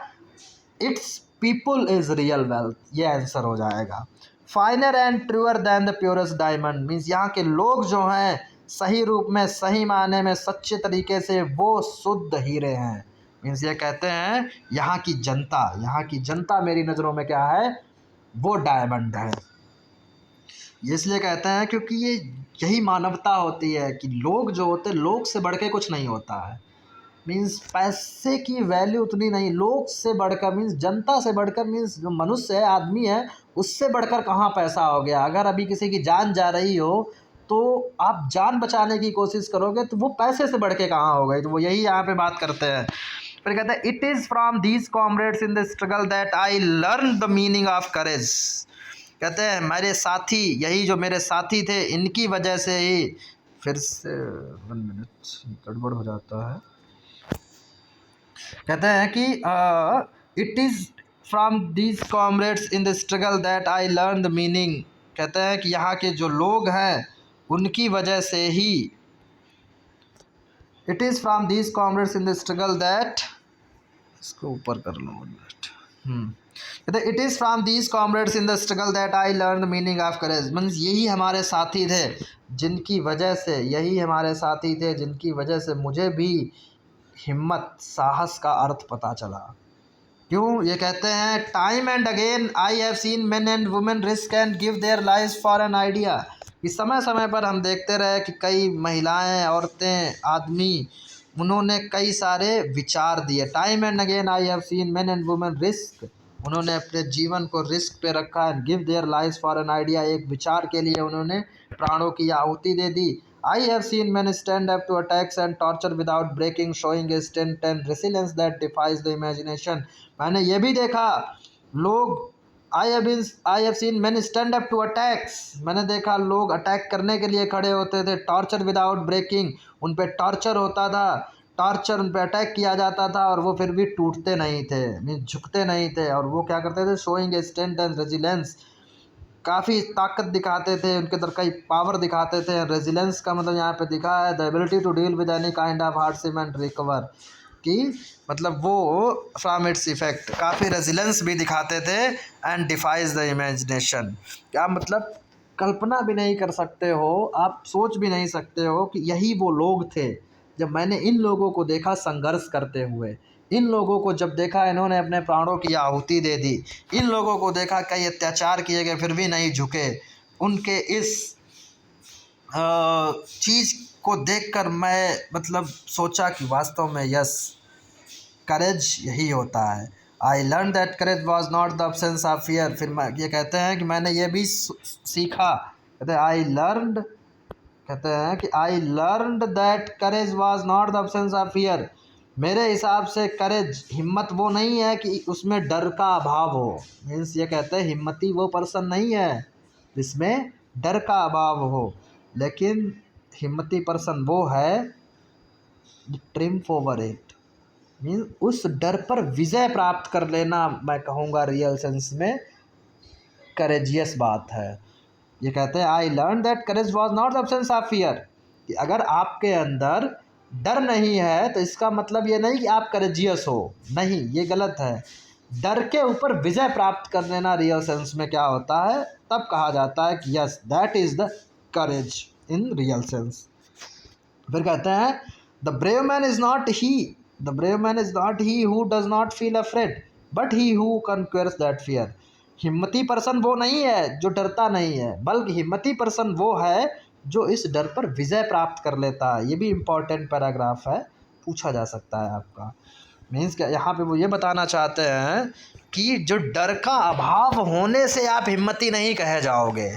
it's people is real wealth, ये आंसर हो जाएगा। Finer and truer than the purest diamond means यहाँ के लोग जो हैं सही रूप में, सही मायने में, सच्चे तरीके से वो शुद्ध हीरे हैं। मीन्स ये कहते हैं यहाँ की जनता, यहाँ की जनता मेरी नज़रों में क्या है, वो डायमंड है। इसलिए कहते हैं क्योंकि ये यही मानवता होती है कि लोग जो होते हैं, लोग से बढ़ के कुछ नहीं होता है। मीन्स पैसे की वैल्यू उतनी नहीं, लोग से बढ़कर मीन्स जनता से बढ़कर, मीन्स जो मनुष्य है, आदमी है, उससे बढ़कर कहाँ पैसा हो गया। अगर अभी किसी की जान जा रही हो तो आप जान बचाने की कोशिश करोगे तो वो पैसे से बढ़ के कहाँ हो गई। तो वो यही यहाँ पे बात करते हैं। फिर कहते हैं it is from these comrades in the struggle that I learn the meaning of करेज। कहते हैं मेरे साथी, यही जो मेरे साथी थे, इनकी वजह से ही, फिर से 1 मिनट गड़बड़ हो जाता है। कहते हैं कि it is from these comrades in the struggle that I learn the meaning. कहते हैं कि यहाँ के जो लोग हैं उनकी वजह से ही, it is from these comrades in the struggle that, इसको ऊपर कर लो 1 मिनट। कहते हैं it is from these comrades in the struggle that I learn the meaning of courage. Means यही हमारे साथी थे जिनकी वजह से, यही हमारे साथी थे जिनकी वजह से मुझे भी हिम्मत, साहस का अर्थ पता चला। क्यों? ये कहते हैं time and again I have seen main and women risk and give their lives for an idea. इस समय समय पर हम देखते रहे कि कई महिलाएं, औरतें, आदमी, उन्होंने कई सारे विचार दिए। Time and again I have seen main and women risk, उन्होंने अपने जीवन को रिस्क पे रखा। And give their lives for an idea, एक विचार के लिए उन्होंने प्राणों की आहुति दे दी। I have seen men stand up to attacks and torture without breaking, showing a strength and resilience that defies the imagination। मैंने ये भी देखा लोग, I have seen men stand up to attacks, मैंने देखा लोग अटैक करने के लिए खड़े होते थे। टॉर्चर विदाउट ब्रेकिंग, उन पे टॉर्चर होता था, टॉर्चर उन पे अटैक किया जाता था और वो फिर भी टूटते नहीं थे, मीन झुकते नहीं थे। और वो क्या करते थे, showing a strength and resilience, काफ़ी ताकत दिखाते थे, उनके अंदर कई पावर दिखाते थे। रेजिलेंस का मतलब यहाँ पे दिखा है the ability to deal with any kind of hardship and recover, कि मतलब वो फ्रॉम इट्स इफेक्ट काफ़ी रेजिलेंस भी दिखाते थे। एंड डिफाइज द इमेजिनेशन, क्या मतलब कल्पना भी नहीं कर सकते हो, आप सोच भी नहीं सकते हो कि यही वो लोग थे। जब मैंने इन लोगों को देखा संघर्ष करते हुए, इन लोगों को जब देखा इन्होंने अपने प्राणों की आहुति दे दी, इन लोगों को देखा कई अत्याचार किए गए फिर भी नहीं झुके, उनके इस चीज़ को देखकर मैं मतलब सोचा कि वास्तव में यस, करेज यही होता है। I learn that courage was not the absence of fear. फिर मैं ये कहते हैं कि मैंने ये भी सीखा, कहते हैं आई लर्नड, कहते हैं कि I learned that courage was not the absence of fear. मेरे हिसाब से करेज, हिम्मत वो नहीं है कि उसमें डर का अभाव हो। मीन्स ये कहते हैं हिम्मती वो पर्सन नहीं है जिसमें डर का अभाव हो, लेकिन हिम्मती पर्सन वो है ट्रिम्फ ओवर इट, मीन उस डर पर विजय प्राप्त कर लेना, मैं कहूँगा रियल सेंस में करेजियस बात है। ये कहते हैं I learn that courage was not the absence of fear, कि अगर आपके अंदर डर नहीं है तो इसका मतलब ये नहीं कि आप करेजियस हो, नहीं, ये गलत है। डर के ऊपर विजय प्राप्त कर लेना रियल सेंस में क्या होता है, तब कहा जाता है कि yes that is the courage in real sense. फिर कहते हैं the brave man is not he, the brave man is not he who does not feel afraid but he who conquers that fear. हिम्मती पर्सन वो नहीं है जो डरता नहीं है, बल्कि हिम्मती पर्सन वो है जो इस डर पर विजय प्राप्त कर लेता है। ये भी इम्पॉर्टेंट पैराग्राफ है, पूछा जा सकता है आपका। मीन्स क्या यहाँ पे वो ये बताना चाहते हैं कि जो डर का अभाव होने से आप हिम्मती नहीं कहे जाओगे।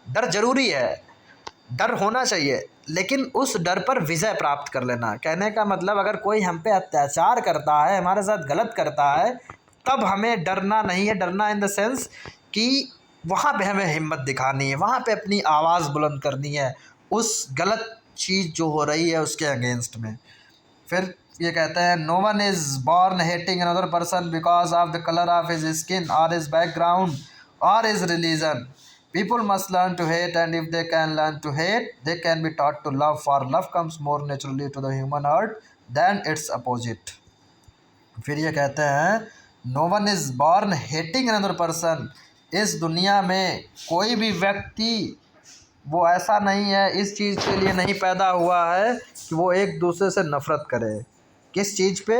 डर जरूरी है, डर होना चाहिए, लेकिन उस डर पर विजय प्राप्त कर लेना। कहने का मतलब अगर कोई हम पे अत्याचार करता है, हमारे साथ गलत करता है, तब हमें डरना नहीं है। डरना इन द सेंस कि वहाँ पे हमें हिम्मत दिखानी है, वहाँ पे अपनी आवाज़ बुलंद करनी है उस गलत चीज़ जो हो रही है उसके अगेंस्ट में। फिर ये कहते हैं no one is born hating another person because of the colour of his skin और हिज बैकग्राउंड और his religion. People must learn to hate, and if they can learn to hate, they can be taught to love, for love comes more naturally to the human heart than its opposite. फिर ये कहते हैं no one is born hating another person, इस दुनिया में कोई भी व्यक्ति वो ऐसा नहीं है, इस चीज़ के लिए नहीं पैदा हुआ है कि वो एक दूसरे से नफ़रत करे। किस चीज़ पे?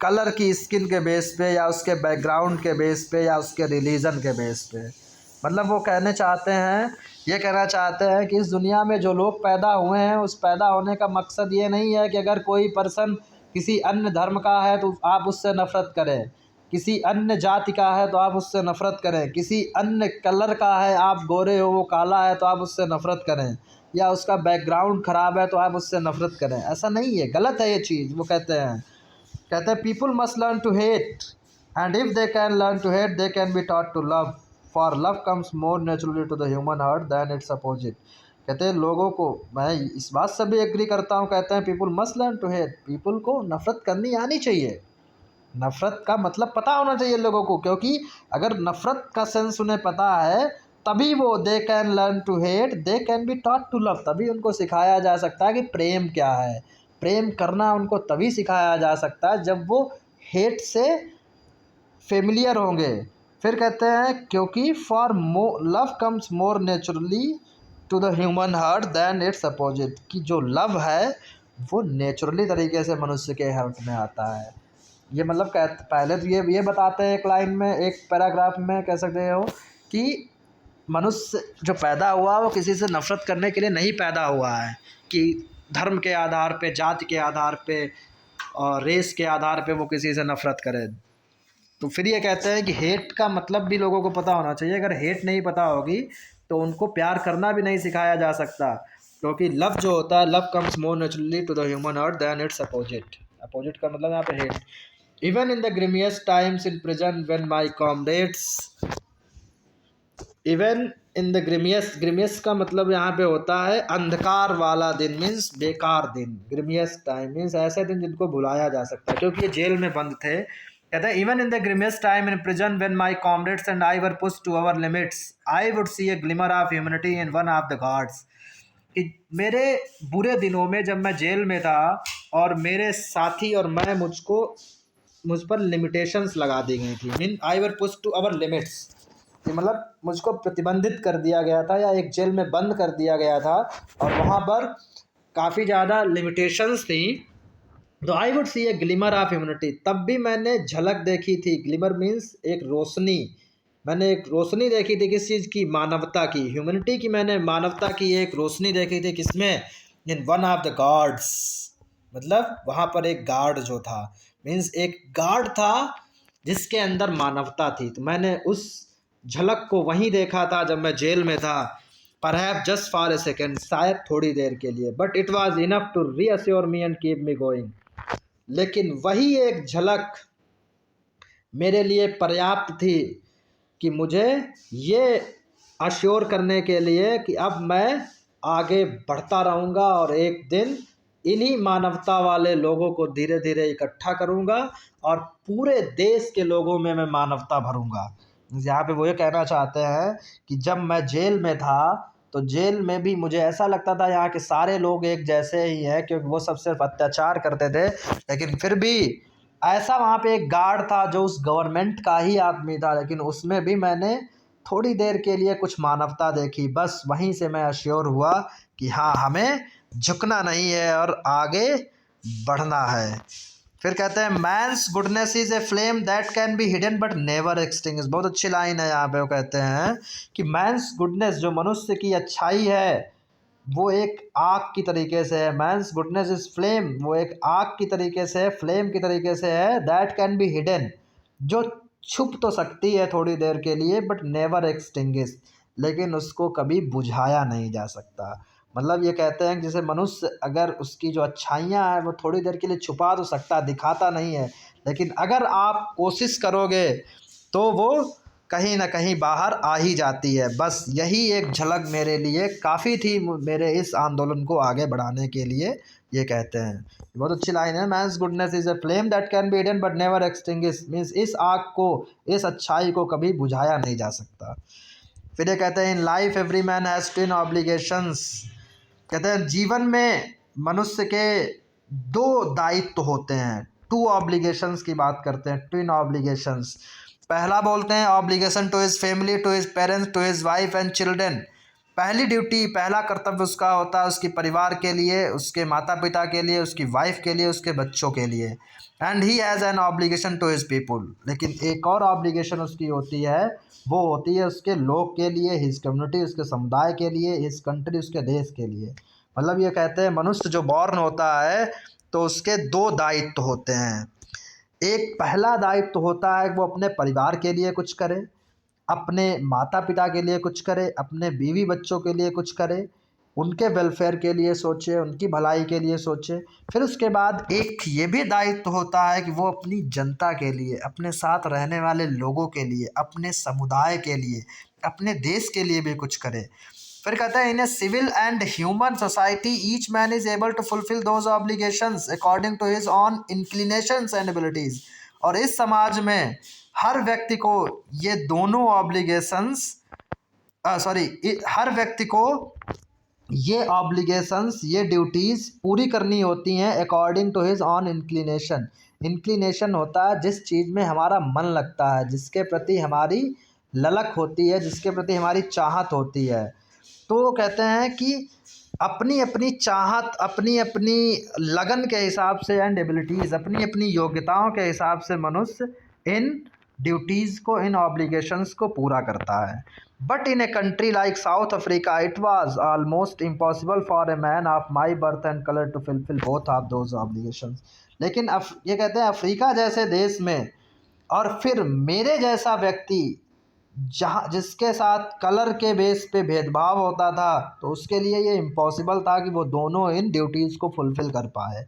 कलर की, स्किन के बेस पे, या उसके बैकग्राउंड के बेस पे, या उसके रिलीजन के बेस पे। मतलब वो कहने चाहते हैं, ये कहना चाहते हैं कि इस दुनिया में जो लोग पैदा हुए हैं उस पैदा होने का मकसद ये नहीं है कि अगर कोई पर्सन किसी अन्य धर्म का है तो आप उससे नफ़रत करें, किसी अन्य जाति का है तो आप उससे नफ़रत करें, किसी अन्य कलर का है, आप गोरे हो वो काला है तो आप उससे नफ़रत करें, या उसका बैकग्राउंड ख़राब है तो आप उससे नफ़रत करें। ऐसा नहीं है, गलत है ये चीज़। वो कहते हैं people must learn to hate, and if they can learn to hate they can be taught to love, for love comes more naturally to the human heart than its opposite. कहते हैं लोगों को, मैं इस बात से भी एग्री करता हूँ, कहते हैं people must learn to hate, people को नफ़रत करनी आनी चाहिए। नफ़रत का मतलब पता होना चाहिए लोगों को, क्योंकि अगर नफ़रत का सेंस उन्हें पता है तभी वो they can learn to hate, they can be taught to love, तभी उनको सिखाया जा सकता है कि प्रेम क्या है। प्रेम करना उनको तभी सिखाया जा सकता है जब वो हेट से फेमिलियर होंगे। फिर कहते हैं क्योंकि for love comes more naturally to the human heart than its opposite, कि जो लव है वो नेचुरली तरीके से मनुष्य के हार्ट में आता है। ये मतलब पहले तो ये बताते हैं एक लाइन में, एक पैराग्राफ में कह सकते हो कि मनुष्य जो पैदा हुआ वो किसी से नफ़रत करने के लिए नहीं पैदा हुआ है कि धर्म के आधार पे, जाति के आधार पे और रेस के आधार पे वो किसी से नफ़रत करे। तो फिर ये कहते हैं कि हेट का मतलब भी लोगों को पता होना चाहिए। अगर हेट नहीं पता होगी तो उनको प्यार करना भी नहीं सिखाया जा सकता, क्योंकि लव जो होता है, love comes more naturally to the human heart than its opposite. Opposite का मतलब यहाँ पे hate. Even in the grimmest times in present when my comrades, even in the grimmest का मतलब यहाँ पे होता है अंधकार वाला दिन, मीन्स बेकार दिन। ग्रीमियस टाइम मीन्स ऐसे दिन जिनको भुलाया जा सकता है, क्योंकि ये जेल में बंद थे। कहते हैं even in the grimmest time in prison when my comrades and I were pushed to our limits I would see a glimmer of humanity in one of the guards. कि मेरे बुरे दिनों में जब मैं जेल में था और मेरे साथी और मैं, मुझ पर लिमिटेशंस लगा दी गई थी। Mean I were pushed to our limits, कि मतलब मुझको प्रतिबंधित कर दिया गया था या एक जेल में बंद कर दिया गया था और वहाँ पर काफ़ी ज़्यादा लिमिटेशंस थी। तो आई would see a glimmer of humanity, तब भी मैंने झलक देखी थी। ग्लिमर मीन्स एक रोशनी, मैंने एक रोशनी देखी थी। किस चीज़ की? मानवता की, ह्यूमैनिटी की। मैंने मानवता की एक रोशनी देखी थी। किसमें? इन वन ऑफ द गार्ड्स, मतलब वहाँ पर एक गार्ड जो था, मीन्स एक गार्ड था जिसके अंदर मानवता थी। तो मैंने उस झलक को वहीं देखा था जब मैं जेल में था। Perhaps just for a second, शायद थोड़ी देर के लिए, but it was enough to reassure me and keep me going. लेकिन वही एक झलक मेरे लिए पर्याप्त थी कि मुझे ये अश्योर करने के लिए कि अब मैं आगे बढ़ता रहूँगा और एक दिन इन्हीं मानवता वाले लोगों को धीरे धीरे इकट्ठा करूँगा और पूरे देश के लोगों में मैं मानवता भरूँगा। यहाँ पे वो ये कहना चाहते हैं कि जब मैं जेल में था तो जेल में भी मुझे ऐसा लगता था यहाँ के सारे लोग एक जैसे ही हैं, क्योंकि वो सब सिर्फ अत्याचार करते थे। लेकिन फिर भी ऐसा वहाँ पे एक गार्ड था जो उस गवर्नमेंट का ही आदमी था, लेकिन उसमें भी मैंने थोड़ी देर के लिए कुछ मानवता देखी। बस वहीं से मैं अश्योर हुआ कि हाँ, हमें झुकना नहीं है और आगे बढ़ना है। फिर कहते हैं man's goodness is a flame that can be hidden but never extinguish. बहुत अच्छी लाइन है यहाँ पे। वो कहते हैं कि मैंस गुडनेस, जो मनुष्य की अच्छाई है, वो एक आग की तरीके से है। मैंस गुडनेस इज फ्लेम, वो एक आग की तरीके से है, फ्लेम की तरीके से है। दैट कैन बी हिडन, जो छुप तो सकती है थोड़ी देर के लिए, बट नेवर एक्सटिंग्विश, लेकिन उसको कभी बुझाया नहीं जा सकता। मतलब ये कहते हैं कि जैसे मनुष्य अगर उसकी जो अच्छाइयाँ हैं वो थोड़ी देर के लिए छुपा तो सकता, दिखाता नहीं है, लेकिन अगर आप कोशिश करोगे तो वो कहीं ना कहीं बाहर आ ही जाती है। बस यही एक झलक मेरे लिए काफ़ी थी, मेरे इस आंदोलन को आगे बढ़ाने के लिए। ये कहते हैं, बहुत अच्छी लाइन है, man's goodness is a flame that can be hidden but never extinguish, means इस आग को, इस अच्छाई को कभी बुझाया नहीं जा सकता। फिर ये कहते हैं in life every man has twin obligations. कहते हैं जीवन में मनुष्य के दो दायित्व होते हैं। टू ऑब्लिगेशंस की बात करते हैं, ट्विन ऑब्लिगेशंस। पहला बोलते हैं obligation to his family, to his parents, to his wife and children. पहली ड्यूटी, पहला कर्तव्य उसका होता है उसके परिवार के लिए, उसके माता पिता के लिए, उसकी वाइफ के लिए, उसके बच्चों के लिए। And he has an obligation to his people. लेकिन एक और ऑब्लिगेशन उसकी होती है, वो होती है उसके लोग के लिए, हिज कम्युनिटी, उसके समुदाय के लिए, हिज कंट्री, उसके देश के लिए। मतलब ये कहते हैं मनुष्य जो बॉर्न होता है तो उसके दो दायित्व होते हैं। एक पहला दायित्व होता है वो अपने परिवार के लिए कुछ करे, अपने माता पिता के लिए कुछ करे, अपने बीवी बच्चों के लिए कुछ करे, उनके वेलफेयर के लिए सोचे, उनकी भलाई के लिए सोचे। फिर उसके बाद एक ये भी दायित्व होता है कि वो अपनी जनता के लिए, अपने साथ रहने वाले लोगों के लिए, अपने समुदाय के लिए, अपने देश के लिए भी कुछ करे। फिर कहता है in a civil and human society each man is able to fulfil those obligations according to his own inclinations and abilities. और इस समाज में हर व्यक्ति को ये दोनों ऑब्लिगेशंस हर व्यक्ति को ये ऑब्लिगेशंस, ये ड्यूटीज़ पूरी करनी होती हैं according to his own inclination. Inclination होता है जिस चीज़ में हमारा मन लगता है, जिसके प्रति हमारी ललक होती है, जिसके प्रति हमारी चाहत होती है। तो वो कहते हैं कि अपनी अपनी चाहत, अपनी अपनी लगन के हिसाब से एंड एबिलिटीज़, अपनी अपनी योग्यताओं के हिसाब से मनुष्य इन ड्यूटीज़ को, इन ऑब्लिगेशंस को पूरा करता है। But in a country like South Africa it was almost impossible for a man of my birth and colour to fulfil both of those obligations. लेकिन ये कहते हैं अफ्रीका जैसे देश में और फिर मेरे जैसा व्यक्ति जहाँ जिसके साथ कलर के बेस पे भेदभाव होता था, तो उसके लिए ये इम्पॉसिबल था कि वो दोनों इन ड्यूटीज़ को फुलफ़िल कर पाए,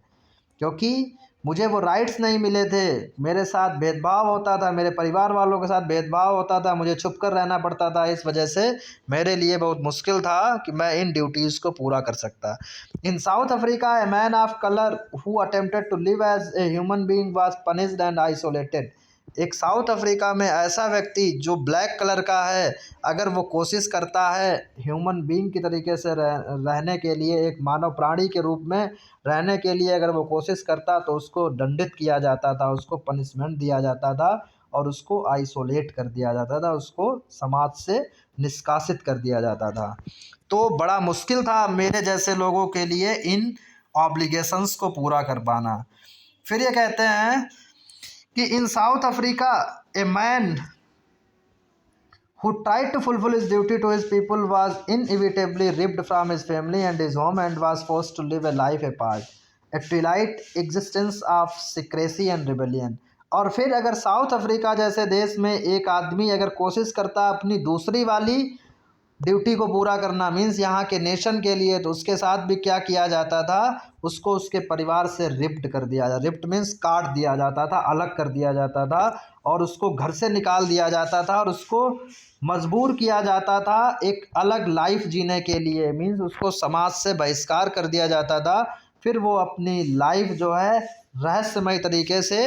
क्योंकि मुझे वो राइट्स नहीं मिले थे। मेरे साथ भेदभाव होता था, मेरे परिवार वालों के साथ भेदभाव होता था, मुझे छुप कर रहना पड़ता था। इस वजह से मेरे लिए बहुत मुश्किल था कि मैं इन ड्यूटीज़ को पूरा कर सकता। In South Africa a man of colour who attempted to live as a human being was punished and isolated. एक साउथ अफ्रीका में ऐसा व्यक्ति जो ब्लैक कलर का है, अगर वो कोशिश करता है ह्यूमन बीइंग की तरीके से रहने के लिए, एक मानव प्राणी के रूप में रहने के लिए अगर वो कोशिश करता, तो उसको दंडित किया जाता था, उसको पनिशमेंट दिया जाता था और उसको आइसोलेट कर दिया जाता था, उसको समाज से निष्कासित कर दिया जाता था। तो बड़ा मुश्किल था मेरे जैसे लोगों के लिए इन ऑब्लिगेशंस को पूरा कर पाना। फिर ये कहते हैं कि in South Africa a man who tried to fulfill his duty to his people was inevitably ripped from his family and his home and was forced to live a life apart, a twilight existence of secrecy and rebellion। और फिर अगर साउथ अफ्रीका जैसे देश में एक आदमी अगर कोशिश करता अपनी दूसरी वाली ड्यूटी को पूरा करना मीन्स यहाँ के नेशन के लिए, तो उसके साथ भी क्या किया जाता था, उसको उसके परिवार से रिप्ट कर दिया जाता, रिप्ट मीन्स काट दिया जाता था, अलग कर दिया जाता था और उसको घर से निकाल दिया जाता था और उसको मजबूर किया जाता था एक अलग लाइफ जीने के लिए, मीन्स उसको समाज से बहिष्कार कर दिया जाता था। फिर वो अपनी लाइफ जो है रहस्यमय तरीके से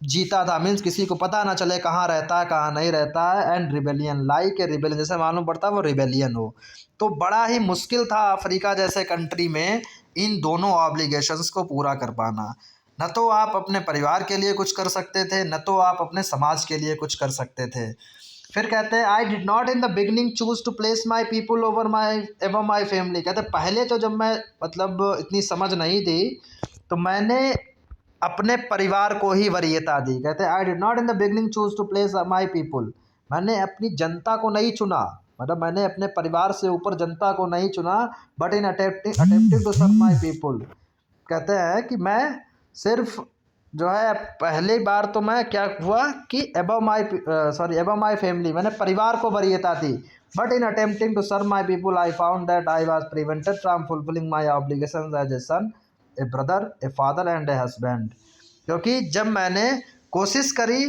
जीता था, मीन्स किसी को पता ना चले कहाँ रहता है कहाँ नहीं रहता है। And rebellion, like a rebellion, जैसे मालूम पड़ता है वो रिबेलियन हो। तो बड़ा ही मुश्किल था अफ्रीका जैसे कंट्री में इन दोनों ऑब्लिगेशंस को पूरा कर पाना। न तो आप अपने परिवार के लिए कुछ कर सकते थे, न तो आप अपने समाज के लिए कुछ कर सकते थे। फिर कहते हैं I did not in the beginning choose to place my people over my ever my family. कहते पहले तो जब मैं मतलब इतनी समझ नहीं थी तो मैंने अपने परिवार को ही वरीयता दी। कहते हैं I did not in the beginning choose to place my people, मैंने अपनी जनता को नहीं चुना, मतलब मैंने अपने परिवार से ऊपर जनता को नहीं चुना। But in attempting to serve my people, कहते हैं कि मैं सिर्फ जो है पहली बार तो मैं क्या हुआ कि एबव माई फैमिली, मैंने परिवार को वरीयता दी। But in attempting to serve my people I found that I was prevented from fulfilling my obligations as a son, a brother, a father and a husband. क्योंकि जब मैंने कोशिश करी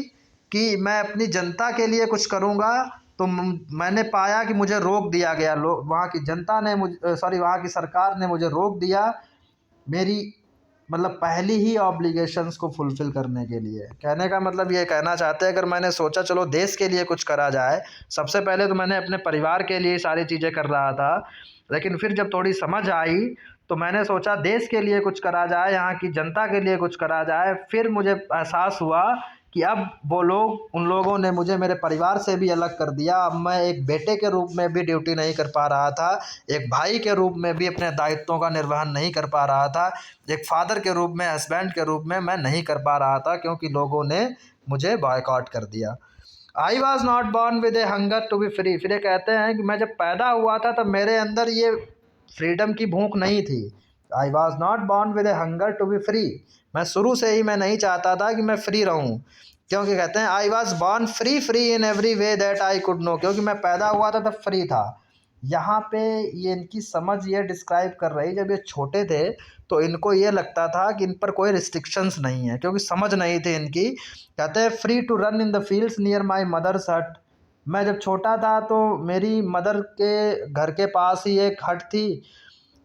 कि मैं अपनी जनता के लिए कुछ करूँगा तो मैंने पाया कि मुझे रोक दिया गया, लोग वहाँ की जनता ने वहाँ की सरकार ने मुझे रोक दिया मेरी मतलब पहली ही ऑब्लिगेशंस को फुलफ़िल करने के लिए। कहने का मतलब ये कहना चाहते हैं अगर मैंने सोचा चलो देश के लिए कुछ करा जाए, सबसे पहले तो मैंने अपने परिवार के लिए सारी चीज़ें कर रहा था, लेकिन फिर जब थोड़ी समझ आई तो मैंने सोचा देश के लिए कुछ करा जाए, यहाँ की जनता के लिए कुछ करा जाए। फिर मुझे एहसास हुआ कि अब वो लोग, उन लोगों ने मुझे मेरे परिवार से भी अलग कर दिया। अब मैं एक बेटे के रूप में भी ड्यूटी नहीं कर पा रहा था, एक भाई के रूप में भी अपने दायित्वों का निर्वहन नहीं कर पा रहा था, एक फादर के रूप में, हस्बैंड के रूप में मैं नहीं कर पा रहा था, क्योंकि लोगों ने मुझे बॉयकॉट कर दिया। I was not born with a hunger to be free. फिर ये कहते हैं कि मैं जब पैदा हुआ था तब मेरे अंदर ये फ्रीडम की भूख नहीं थी। I was not born with a hunger to be free, मैं शुरू से ही मैं नहीं चाहता था कि मैं फ्री रहूं, क्योंकि कहते हैं I was born free free in every way that I could know, क्योंकि मैं पैदा हुआ था तब फ्री था। यहाँ पे ये इनकी समझ ये डिस्क्राइब कर रही, जब ये छोटे थे तो इनको ये लगता था कि इन पर कोई रिस्ट्रिक्शंस नहीं है, क्योंकि समझ नहीं थी इनकी। कहते हैं free to run in the fields near my mother's hut, मैं जब छोटा था तो मेरी मदर के घर के पास ही एक हट थी,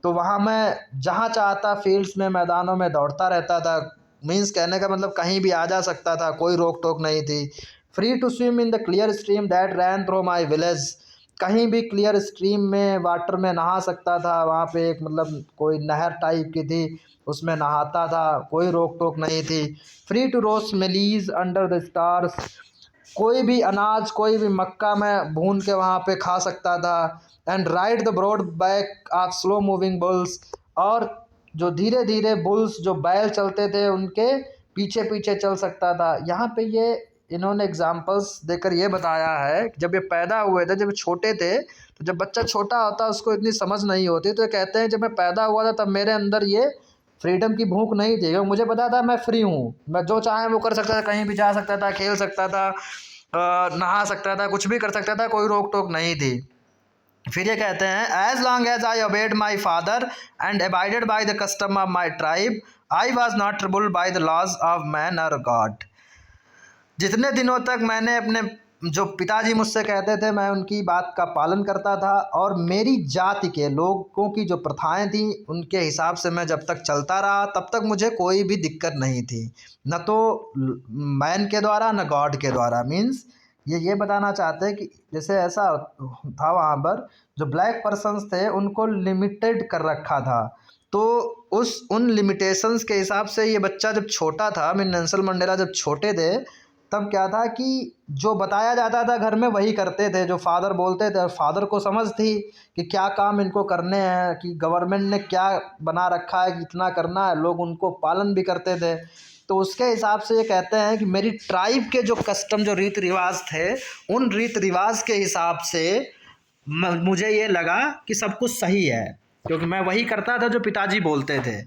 तो वहाँ मैं जहाँ चाहता फील्ड्स में, मैदानों में दौड़ता रहता था। मीन्स कहने का मतलब कहीं भी आ जा सकता था, कोई रोक टोक नहीं थी। Free to swim in the clear stream that ran through my village, कहीं भी क्लियर स्ट्रीम में, वाटर में नहा सकता था। वहाँ पे एक मतलब कोई नहर टाइप की थी, उसमें नहाता था, कोई रोक टोक नहीं थी। Free to roast mealies under the stars, कोई भी अनाज, कोई भी मक्का मैं भून के वहाँ पे खा सकता था। And ride the broad back of slow moving bulls, और जो धीरे धीरे बुल्स जो बैल चलते थे उनके पीछे पीछे चल सकता था। यहाँ पे ये इन्होंने एग्जाम्पल्स देकर ये बताया है कि जब ये पैदा हुए थे, जब ये छोटे थे, तो जब बच्चा छोटा होता है उसको इतनी समझ नहीं होती, तो ये कहते हैं जब मैं पैदा हुआ था तब मेरे अंदर ये फ्रीडम की भूख नहीं थी, क्योंकि मुझे पता था मैं फ्री हूँ, मैं जो चाहे वो कर सकता था, कहीं भी जा सकता था, खेल सकता था, नहा सकता था, कुछ भी कर सकता था, कोई रोक टोक नहीं थी। फिर ये कहते हैं as long as I obeyed my father and abided by the custom of my tribe I was not troubled by the laws of man और गॉड, जितने दिनों तक मैंने अपने जो पिताजी मुझसे कहते थे मैं उनकी बात का पालन करता था, और मेरी जाति के लोगों की जो प्रथाएं थी उनके हिसाब से मैं जब तक चलता रहा तब तक मुझे कोई भी दिक्कत नहीं थी, न तो मैन के द्वारा न गॉड के द्वारा। मीन्स ये बताना चाहते हैं कि जैसे ऐसा था वहाँ पर जो ब्लैक पर्सन्स थे उनको लिमिटेड कर रखा था, तो उन लिमिटेशंस के हिसाब से ये बच्चा जब छोटा था, मीन नेल्सन मंडेला जब छोटे थे तब क्या था कि जो बताया जाता था घर में वही करते थे, जो फादर बोलते थे। फादर को समझ थी कि क्या काम इनको करने हैं, कि गवर्नमेंट ने क्या बना रखा है कि इतना करना है, लोग उनको पालन भी करते थे। तो उसके हिसाब से ये कहते हैं कि मेरी ट्राइब के जो कस्टम, जो रीति रिवाज थे, उन रीति रिवाज के हिसाब से मुझे ये लगा कि सब कुछ सही है, क्योंकि मैं वही करता था जो पिताजी बोलते थे।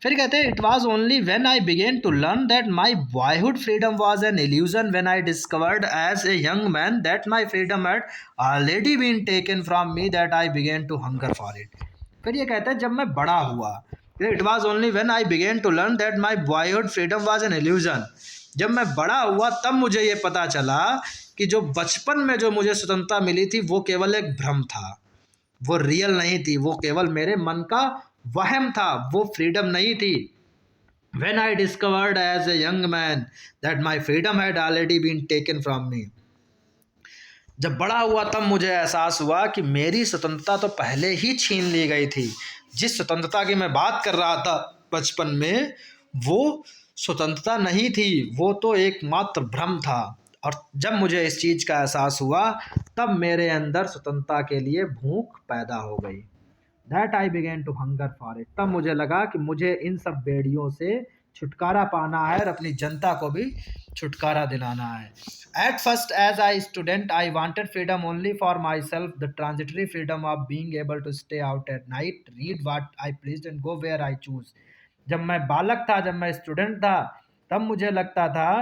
फिर कहते हैं it was only when I began to learn that my boyhood freedom was an illusion when I discovered as a young man that my freedom had already been taken from me that I began to hunger for it. फिर ये कहता है जब मैं बड़ा हुआ, it was only when I began to learn that my boyhood freedom was an illusion, जब मैं बड़ा हुआ तब मुझे ये पता चला कि जो बचपन में जो मुझे स्वतंत्रता मिली थी वो केवल एक भ्रम था, वो रियल नहीं थी, वो केवल मेरे मन का वहम था, वो फ्रीडम नहीं थी। When I discovered as a young man that my freedom had already been taken from me, जब बड़ा हुआ तब मुझे एहसास हुआ कि मेरी स्वतंत्रता तो पहले ही छीन ली गई थी। जिस स्वतंत्रता की मैं बात कर रहा था बचपन में, वो स्वतंत्रता नहीं थी, वो तो एकमात्र भ्रम था। और जब मुझे इस चीज़ का एहसास हुआ तब मेरे अंदर स्वतंत्रता के लिए भूख पैदा हो गई। That I began to hunger for it, तब मुझे लगा कि मुझे इन सब बेड़ियों से छुटकारा पाना है और अपनी जनता को भी छुटकारा दिलाना है। At first as I student I wanted freedom only for myself, the transitory freedom of being able to stay out at night, read what I pleased and go where I chose. जब मैं बालक था, जब मैं स्टूडेंट था, तब मुझे लगता था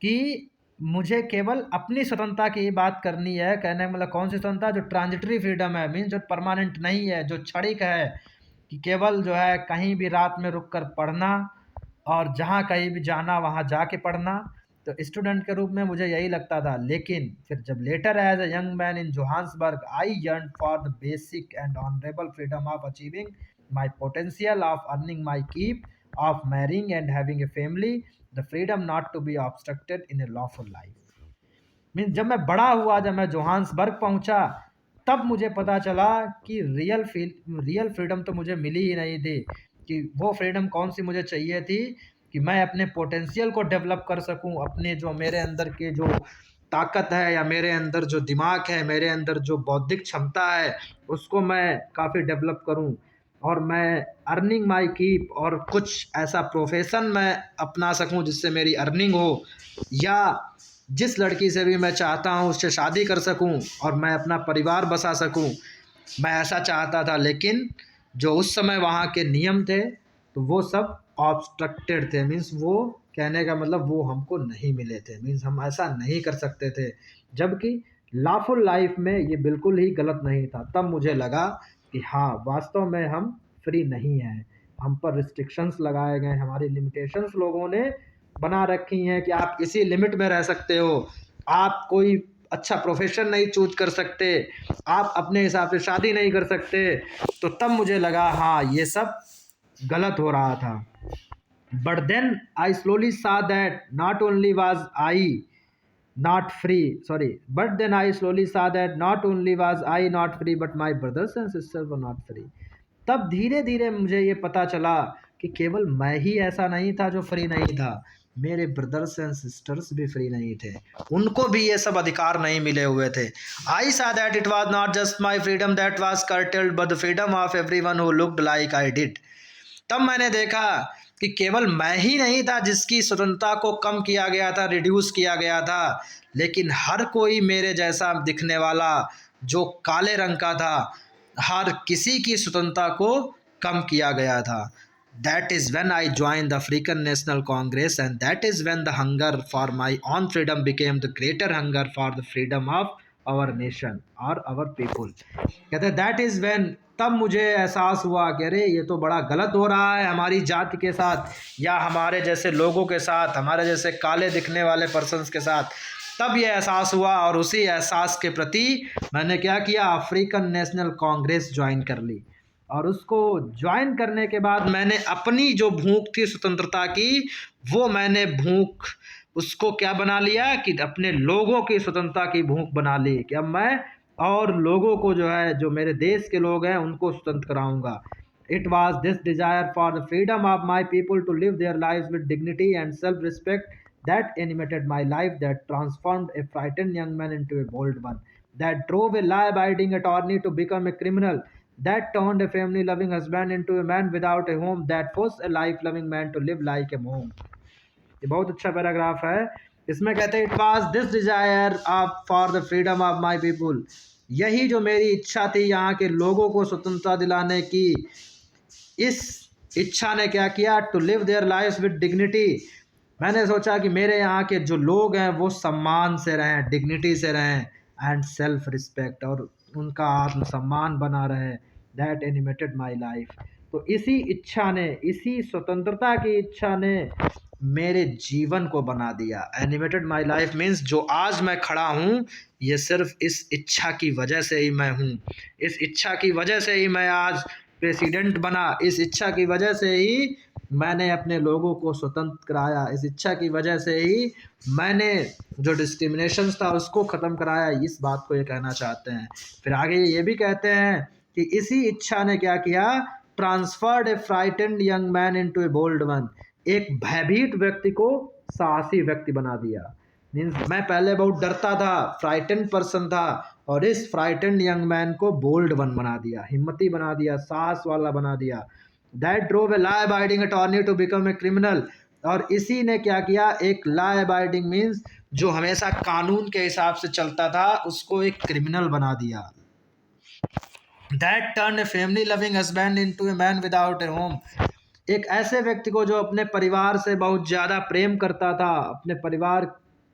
कि मुझे केवल अपनी स्वतंत्रता की बात करनी है। कहने का मतलब कौन सी स्वतंत्रता? जो ट्रांजिटरी फ्रीडम है, मीन्स जो परमानेंट नहीं है, जो क्षणिक है, कि केवल जो है कहीं भी रात में रुक कर पढ़ना और जहाँ कहीं भी जाना वहाँ जाके पढ़ना। तो स्टूडेंट के रूप में मुझे यही लगता था। लेकिन फिर जब later as a young man in Johannesburg I yearn for the basic and honourable freedom of achieving my potential, of earning my keep, of marrying and having a family, the freedom not to be obstructed in a lawful life. Means जब मैं बड़ा हुआ, जब मैं जोहान्सबर्ग पहुंचा, तब मुझे पता चला कि रियल फ्रीडम तो मुझे मिली ही नहीं थी। कि वो फ्रीडम कौन सी मुझे चाहिए थी कि मैं अपने पोटेंशियल को डेवलप कर सकूं, अपने जो मेरे अंदर के जो ताकत है या मेरे अंदर जो दिमाग है, मेरे अंदर जो बौद्धिक क्षमता है, उसको मैं काफ़ी डेवलप करूं और मैं अर्निंग माई कीप, और कुछ ऐसा प्रोफेशन मैं अपना सकूं जिससे मेरी अर्निंग हो, या जिस लड़की से भी मैं चाहता हूं उससे शादी कर सकूं और मैं अपना परिवार बसा सकूं, मैं ऐसा चाहता था। लेकिन जो उस समय वहाँ के नियम थे तो वो सब ऑब्स्ट्रक्टेड थे, मीन्स वो कहने का मतलब वो हमको नहीं मिले थे, मीन्स हम ऐसा नहीं कर सकते थे। जबकि लॉफुल लाइफ में ये बिल्कुल ही गलत नहीं था। तब मुझे लगा कि हाँ, वास्तव में हम फ्री नहीं हैं, हम पर रिस्ट्रिक्शंस लगाए गए, हमारी लिमिटेशंस लोगों ने बना रखी हैं कि आप इसी लिमिट में रह सकते हो, आप कोई अच्छा प्रोफेशन नहीं चूज कर सकते, आप अपने हिसाब से शादी नहीं कर सकते। तो तब मुझे लगा हाँ, ये सब गलत हो रहा था। बट देन आई स्लोली सा that not only was I not free, sorry, but then I slowly saw that not only was I not free but my brothers and sisters were not free. तब धीरे धीरे मुझे ये पता चला कि केवल मैं ही ऐसा नहीं था जो फ्री नहीं था, मेरे ब्रदर्स एंड सिस्टर्स भी फ्री नहीं थे, उनको भी ये सब अधिकार नहीं मिले हुए थे। आई saw that it was not just my freedom that was curtailed but the freedom of everyone who looked like I did. तब मैंने देखा कि केवल मैं ही नहीं था जिसकी स्वतंत्रता को कम किया गया था, रिड्यूस किया गया था, लेकिन हर कोई मेरे जैसा दिखने वाला जो काले रंग का था, हर किसी की स्वतंत्रता को कम किया गया था। That is when I joined the African National Congress and that is when the hunger for my own freedom became the greater hunger for the freedom of our nation or our people. कहते हैं that is when, तब मुझे एहसास हुआ कि अरे ये तो बड़ा गलत हो रहा है हमारी जाति के साथ या हमारे जैसे लोगों के साथ, हमारे जैसे काले दिखने वाले पर्सन्स के साथ। तब ये एहसास हुआ और उसी एहसास के प्रति मैंने क्या किया, अफ्रीकन नेशनल कांग्रेस ज्वाइन कर ली। और उसको ज्वाइन करने के बाद मैंने अपनी जो भूख थी स्वतंत्रता की, वो मैंने भूख उसको क्या बना लिया कि अपने लोगों की स्वतंत्रता की भूख बना ली कि अब मैं और लोगों को जो है, जो मेरे देश के लोग हैं, उनको स्वतंत्र कराऊंगा। It was this desire for the freedom of my people to live their life with dignity and self respect that animated my life, that transformed a frightened young man into a bold one, that drove a law-abiding attorney to become a criminal, that turned a family-loving husband into a man without a home, that forced a life-loving man to live like a monk. ये बहुत अच्छा पैराग्राफ है। इसमें कहते हैं it was this desire of for the freedom of my people, यही जो मेरी इच्छा थी यहाँ के लोगों को स्वतंत्रता दिलाने की, इस इच्छा ने क्या किया, to live their life with dignity. मैंने सोचा कि मेरे यहाँ के जो लोग हैं वो सम्मान से रहें, डिग्निटी से रहें, एंड सेल्फ रिस्पेक्ट, और उनका आत्मसम्मान बना रहे। That animated my life. तो इसी इच्छा ने, इसी स्वतंत्रता की इच्छा ने मेरे जीवन को बना दिया। एनिमेटेड माई लाइफ मीन्स जो आज मैं खड़ा हूँ ये सिर्फ इस इच्छा की वजह से ही मैं हूँ। इस इच्छा की वजह से ही मैं आज प्रेसिडेंट बना। इस इच्छा की वजह से ही मैंने अपने लोगों को स्वतंत्र कराया। इस इच्छा की वजह से ही मैंने जो डिस्क्रिमिनेशन था उसको ख़त्म कराया। इस बात को ये कहना चाहते हैं। फिर आगे ये भी कहते हैं कि इसी इच्छा ने क्या किया, ट्रांसफर्ड ए फ्राइटेंड यंग मैन इनटू ए बोल्ड वन। एक भयभीत व्यक्ति को साहसी व्यक्ति बना दिया। मीन्स मैं पहले बहुत डरता था, फ्राइटेंड पर्सन था, और इस फ्राइटेंड यंग मैन को बोल्ड वन बना दिया, हिम्मती बना दिया, साहस वाला बना दिया। That drove a law abiding attorney to become a criminal. और इसी ने क्या किया, एक लॉ अबाइडिंग मीन्स जो हमेशा कानून के हिसाब से चलता था उसको एक क्रिमिनल बना दिया। That turn a family loving husband into a man without A home. एक ऐसे व्यक्ति को जो अपने परिवार से बहुत ज़्यादा प्रेम करता था, अपने परिवार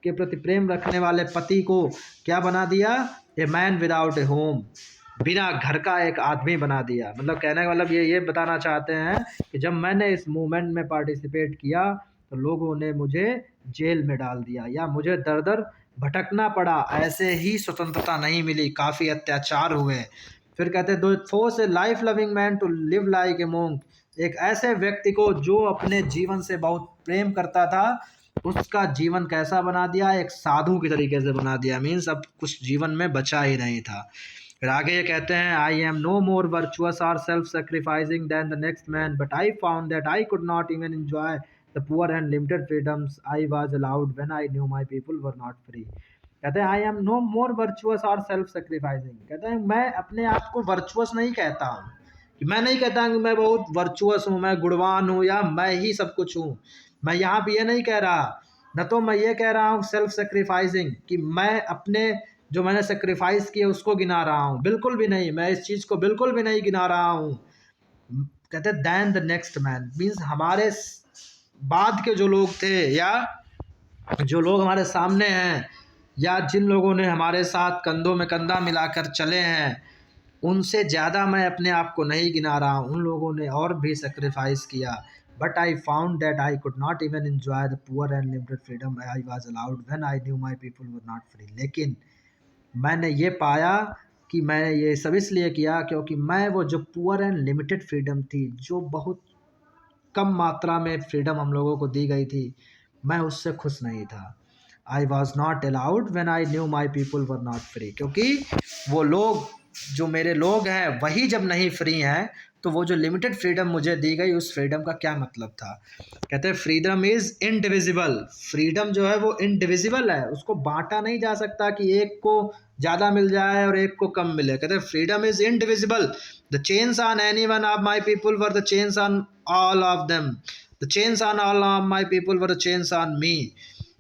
के प्रति प्रेम रखने वाले पति को क्या बना दिया, a man without A home, बिना घर का एक आदमी बना दिया। मतलब कहने का मतलब ये बताना चाहते हैं कि जब मैंने इस मूवमेंट में पार्टिसिपेट किया तो लोगों ने मुझे जेल में डाल दिया या मुझे दर दर भटकना पड़ा। ऐसे ही स्वतंत्रता नहीं मिली, काफ़ी अत्याचार हुए। फिर कहते दो force a life loving man to live like a monk. एक ऐसे व्यक्ति को जो अपने जीवन से बहुत प्रेम करता था उसका जीवन कैसा बना दिया, एक साधु की तरीके से बना दिया। मीन्स अब कुछ जीवन में बचा ही नहीं था। फिर आगे ये कहते हैं, I am no more virtuous or self sacrificing than the next man, but I found that I could not even enjoy the poor and limited freedoms I was allowed when I knew my people were not free. कहते हैं I am no more virtuous or self sacrificing. कहते हैं मैं अपने आप को वर्चुअस नहीं कहता हूँ, कि मैं नहीं कहता कि मैं बहुत वर्चुअस हूँ, मैं गुणवान हूँ या मैं ही सब कुछ हूँ। मैं यहाँ पे ये नहीं कह रहा, न तो मैं ये कह रहा हूँ सेल्फ सेक्रीफाइसिंग कि मैं अपने जो मैंने सेक्रीफाइस किया उसको गिना रहा हूँ, बिल्कुल भी नहीं। मैं इस चीज़ को बिल्कुल भी नहीं गिना रहा हूँ। कहते हैं than the next man means हमारे बाद के जो लोग थे या जो लोग हमारे सामने हैं या जिन लोगों ने हमारे साथ कंधों में कंधा मिलाकर चले हैं उनसे ज़्यादा मैं अपने आप को नहीं गिना रहा हूँ। उन लोगों ने और भी सेक्रीफाइस किया। But I found that I could not even enjoy the poor and limited freedom I was allowed when I knew my people were not free. लेकिन मैंने ये पाया कि मैंने ये सब इसलिए किया क्योंकि मैं वो जो पुअर एंड लिमिटेड फ्रीडम थी, जो बहुत कम मात्रा में फ्रीडम हम लोगों को दी गई थी, मैं उससे खुश नहीं था। आई was not allowed when I knew my people were not free. क्योंकि वो लोग जो मेरे लोग हैं वही जब नहीं फ्री हैं तो वो जो लिमिटेड फ्रीडम मुझे दी गई उस फ्रीडम का क्या मतलब था। कहते हैं फ्रीडम इज़ इनडिविजिबल। फ्रीडम जो है वो इनडिविजिबल है, उसको बांटा नहीं जा सकता कि एक को ज़्यादा मिल जाए और एक को कम मिले। कहते हैं freedom is indivisible. The chains on any one of my people were the chains on all of them. The chains on all of my people were the chains on me.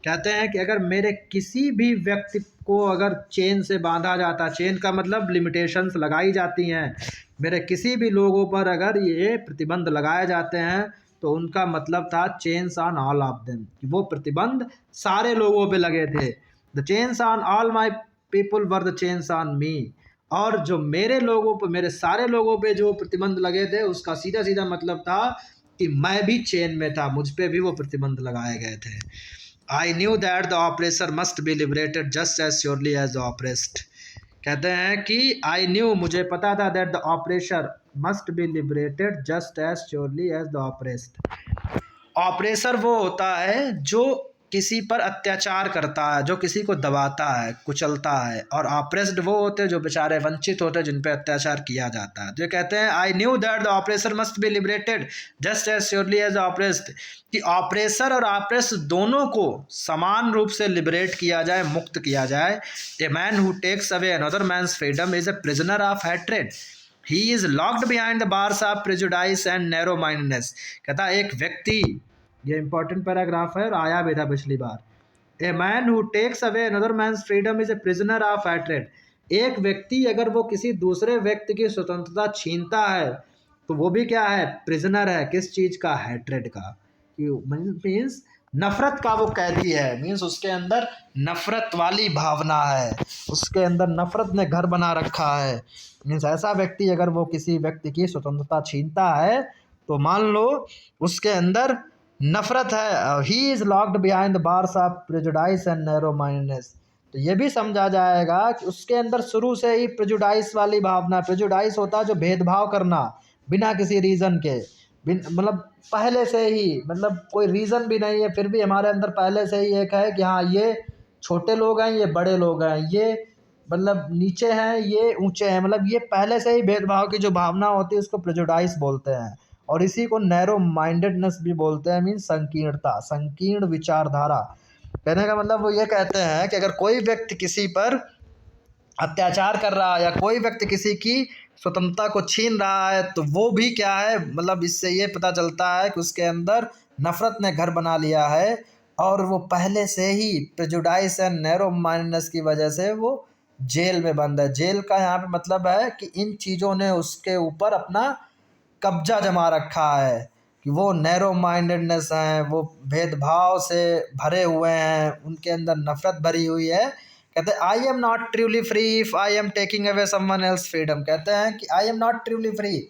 कहते हैं कि अगर मेरे किसी भी व्यक्ति को अगर चेन से बांधा जाता, चेन का मतलब लिमिटेशंस लगाई जाती हैं, मेरे किसी भी लोगों पर अगर ये प्रतिबंध लगाए जाते हैं तो उनका मतलब था chains on all of them, कि वो प्रतिबंध सारे लोगों पे लगे थे। The chains on all my people were the chains on me. और जो मेरे लोगों पे, मेरे सारे लोगों पे जो प्रतिबंध लगे थे उसका सीधा सीधा मतलब था कि मैं भी चेन में था, मुझ पे भी वो प्रतिबंध लगाए गए थे। I knew that the oppressor must be liberated just as surely as the oppressed। कहते हैं कि I knew मुझे पता था that the oppressor must be liberated just as surely as the oppressed। Oppressor वो होता है जो किसी पर अत्याचार करता है, जो किसी को दबाता है, कुचलता है, और ऑप्रेस्ड वो होते हैं जो बेचारे वंचित होते हैं, जिन पे अत्याचार किया जाता है। तो ये कहते हैं I knew that the oppressor must be liberated just as surely as oppressed, कि ऑपरेसर और ऑप्रेस्ड दोनों को समान रूप से लिबरेट किया जाए, मुक्त किया जाए। A man who takes away another man's freedom is a prisoner of hatred, he is locked behind the bars of prejudice and narrow mindedness. कहता है एक व्यक्ति, ये इंपॉर्टेंट पैराग्राफ है और आया भी था पिछली बार। A man who takes away another man's freedom is a prisoner of hatred. एक व्यक्ति अगर वो किसी दूसरे व्यक्ति की स्वतंत्रता छीनता है तो वो भी क्या है, प्रिजनर है, किस चीज़ का, हैट्रेड का, कि मीन्स नफरत का वो कैदी है, मीन्स उसके अंदर नफरत वाली भावना है, उसके अंदर नफरत ने घर बना रखा है। मीन्स ऐसा व्यक्ति अगर वो किसी व्यक्ति की स्वतंत्रता छीनता है तो मान लो उसके अंदर नफरत है, he is locked behind the bars of prejudice and narrow mindness. तो ये भी समझा जाएगा कि उसके अंदर शुरू से ही प्रेजुडाइस वाली भावना, प्रेजुडाइस होता है जो भेदभाव करना बिना किसी रीज़न के, मतलब पहले से ही, मतलब कोई रीज़न भी नहीं है फिर भी हमारे अंदर पहले से ही एक है कि हाँ ये छोटे लोग हैं, ये बड़े लोग हैं, ये मतलब नीचे हैं, ये ऊंचे हैं, मतलब ये पहले से ही भेदभाव की जो भावना होती है उसको प्रेजुडाइस बोलते हैं। और इसी को नैरो माइंडेडनेस भी बोलते हैं, मीन संकीर्णता, संकीर्ण विचारधारा। कहने का मतलब वो ये कहते हैं कि अगर कोई व्यक्ति किसी पर अत्याचार कर रहा है या कोई व्यक्ति किसी की स्वतंत्रता को छीन रहा है तो वो भी क्या है, मतलब इससे ये पता चलता है कि उसके अंदर नफरत ने घर बना लिया है और वो पहले से ही प्रेजुडाइस एंड नैरो माइंडनेस की वजह से वो जेल में बंद है। जेल का यहाँ पे मतलब है कि इन चीज़ों ने उसके ऊपर अपना कब्जा जमा रखा है, कि वो नैरो माइंडेडनेस हैं, वो भेदभाव से भरे हुए हैं, उनके अंदर नफरत भरी हुई है। कहते हैं I am not truly free if I am taking away someone else freedom. कहते हैं कि आई एम नॉट ट्रूली फ्री,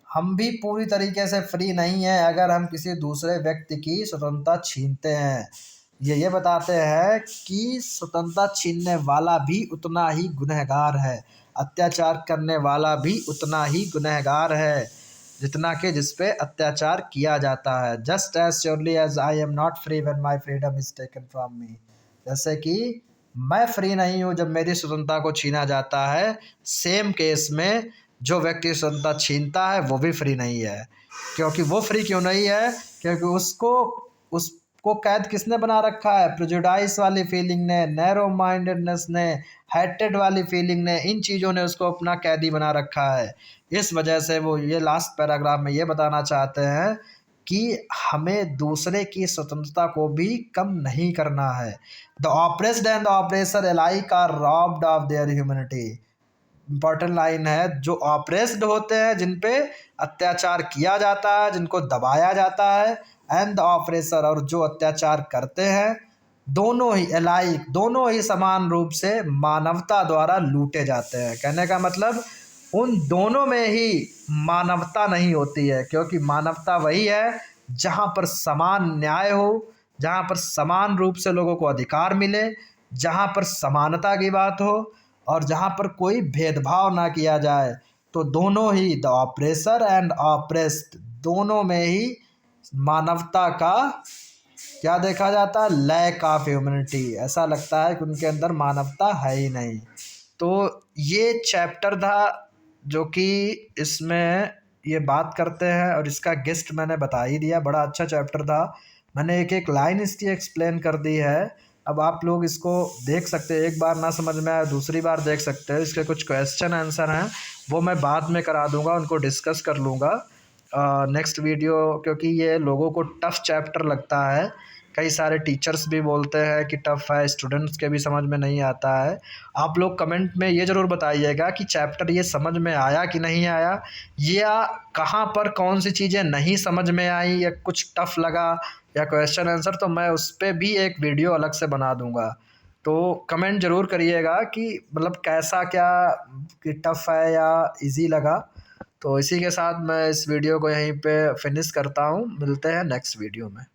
हम भी पूरी तरीके से फ्री नहीं है अगर हम किसी दूसरे व्यक्ति की स्वतंत्रता छीनते हैं। ये बताते हैं कि स्वतंत्रता छीनने वाला भी उतना ही गुनहगार है, अत्याचार करने वाला भी उतना ही गुनहगार है जितना कि जिस पे अत्याचार किया जाता है। Just as surely as I am not free when my freedom is taken from me. जैसे कि मैं फ्री नहीं हूँ जब मेरी स्वतंत्रता को छीना जाता है, सेम केस में जो व्यक्ति स्वतंत्रता छीनता है वो भी फ्री नहीं है। क्योंकि वो फ्री क्यों नहीं है, क्योंकि उसको कैद किसने बना रखा है, प्रेजुडाइस वाली फीलिंग ने, नैरो माइंडेडनेस ने, हेटेड वाली फीलिंग ने, इन चीज़ों ने उसको अपना कैदी बना रखा है। इस वजह से वो ये लास्ट पैराग्राफ में ये बताना चाहते हैं कि हमें दूसरे की स्वतंत्रता को भी कम नहीं करना है। The oppressed and the oppressor alike are robbed of their humanity. Important line है, जो ऑप्रेस्ड होते हैं, जिन पे अत्याचार किया जाता है, जिनको दबाया जाता है, एंड द ऑप्रेसर, और जो अत्याचार करते हैं, दोनों ही अलाइक, दोनों ही समान रूप से मानवता द्वारा लूटे जाते हैं। कहने का मतलब उन दोनों में ही मानवता नहीं होती है, क्योंकि मानवता वही है जहाँ पर समान न्याय हो, जहाँ पर समान रूप से लोगों को अधिकार मिले, जहाँ पर समानता की बात हो और जहाँ पर कोई भेदभाव ना किया जाए। तो दोनों ही, द ऑप्रेसर एंड ऑप्रेस्ड, दोनों में ही मानवता का क्या देखा जाता है, लैक ऑफ ह्यूमैनिटी। ऐसा लगता है कि उनके अंदर मानवता है ही नहीं। तो ये चैप्टर था जो कि इसमें ये बात करते हैं, और इसका गेस्ट मैंने बता ही दिया, बड़ा अच्छा चैप्टर था। मैंने एक एक लाइन इसकी एक्सप्लेन कर दी है। अब आप लोग इसको देख सकते हैं, एक बार ना समझ में आया दूसरी बार देख सकते हैं। इसके कुछ क्वेश्चन आंसर हैं वो मैं बाद में करा दूंगा, उनको डिस्कस कर लूँगा नेक्स्ट वीडियो, क्योंकि ये लोगों को टफ़ चैप्टर लगता है। कई सारे टीचर्स भी बोलते हैं कि टफ़ है, स्टूडेंट्स के भी समझ में नहीं आता है। आप लोग कमेंट में ये ज़रूर बताइएगा कि चैप्टर ये समझ में आया कि नहीं आया, या कहाँ पर कौन सी चीज़ें नहीं समझ में आई या कुछ टफ़ लगा या क्वेश्चन आंसर, तो मैं उस पर भी एक वीडियो अलग से बना दूँगा। तो कमेंट ज़रूर करिएगा कि मतलब कैसा क्या, कि टफ़ है या इजी लगा। तो इसी के साथ मैं इस वीडियो को यहीं पे फिनिश करता हूँ, मिलते हैं नेक्स्ट वीडियो में।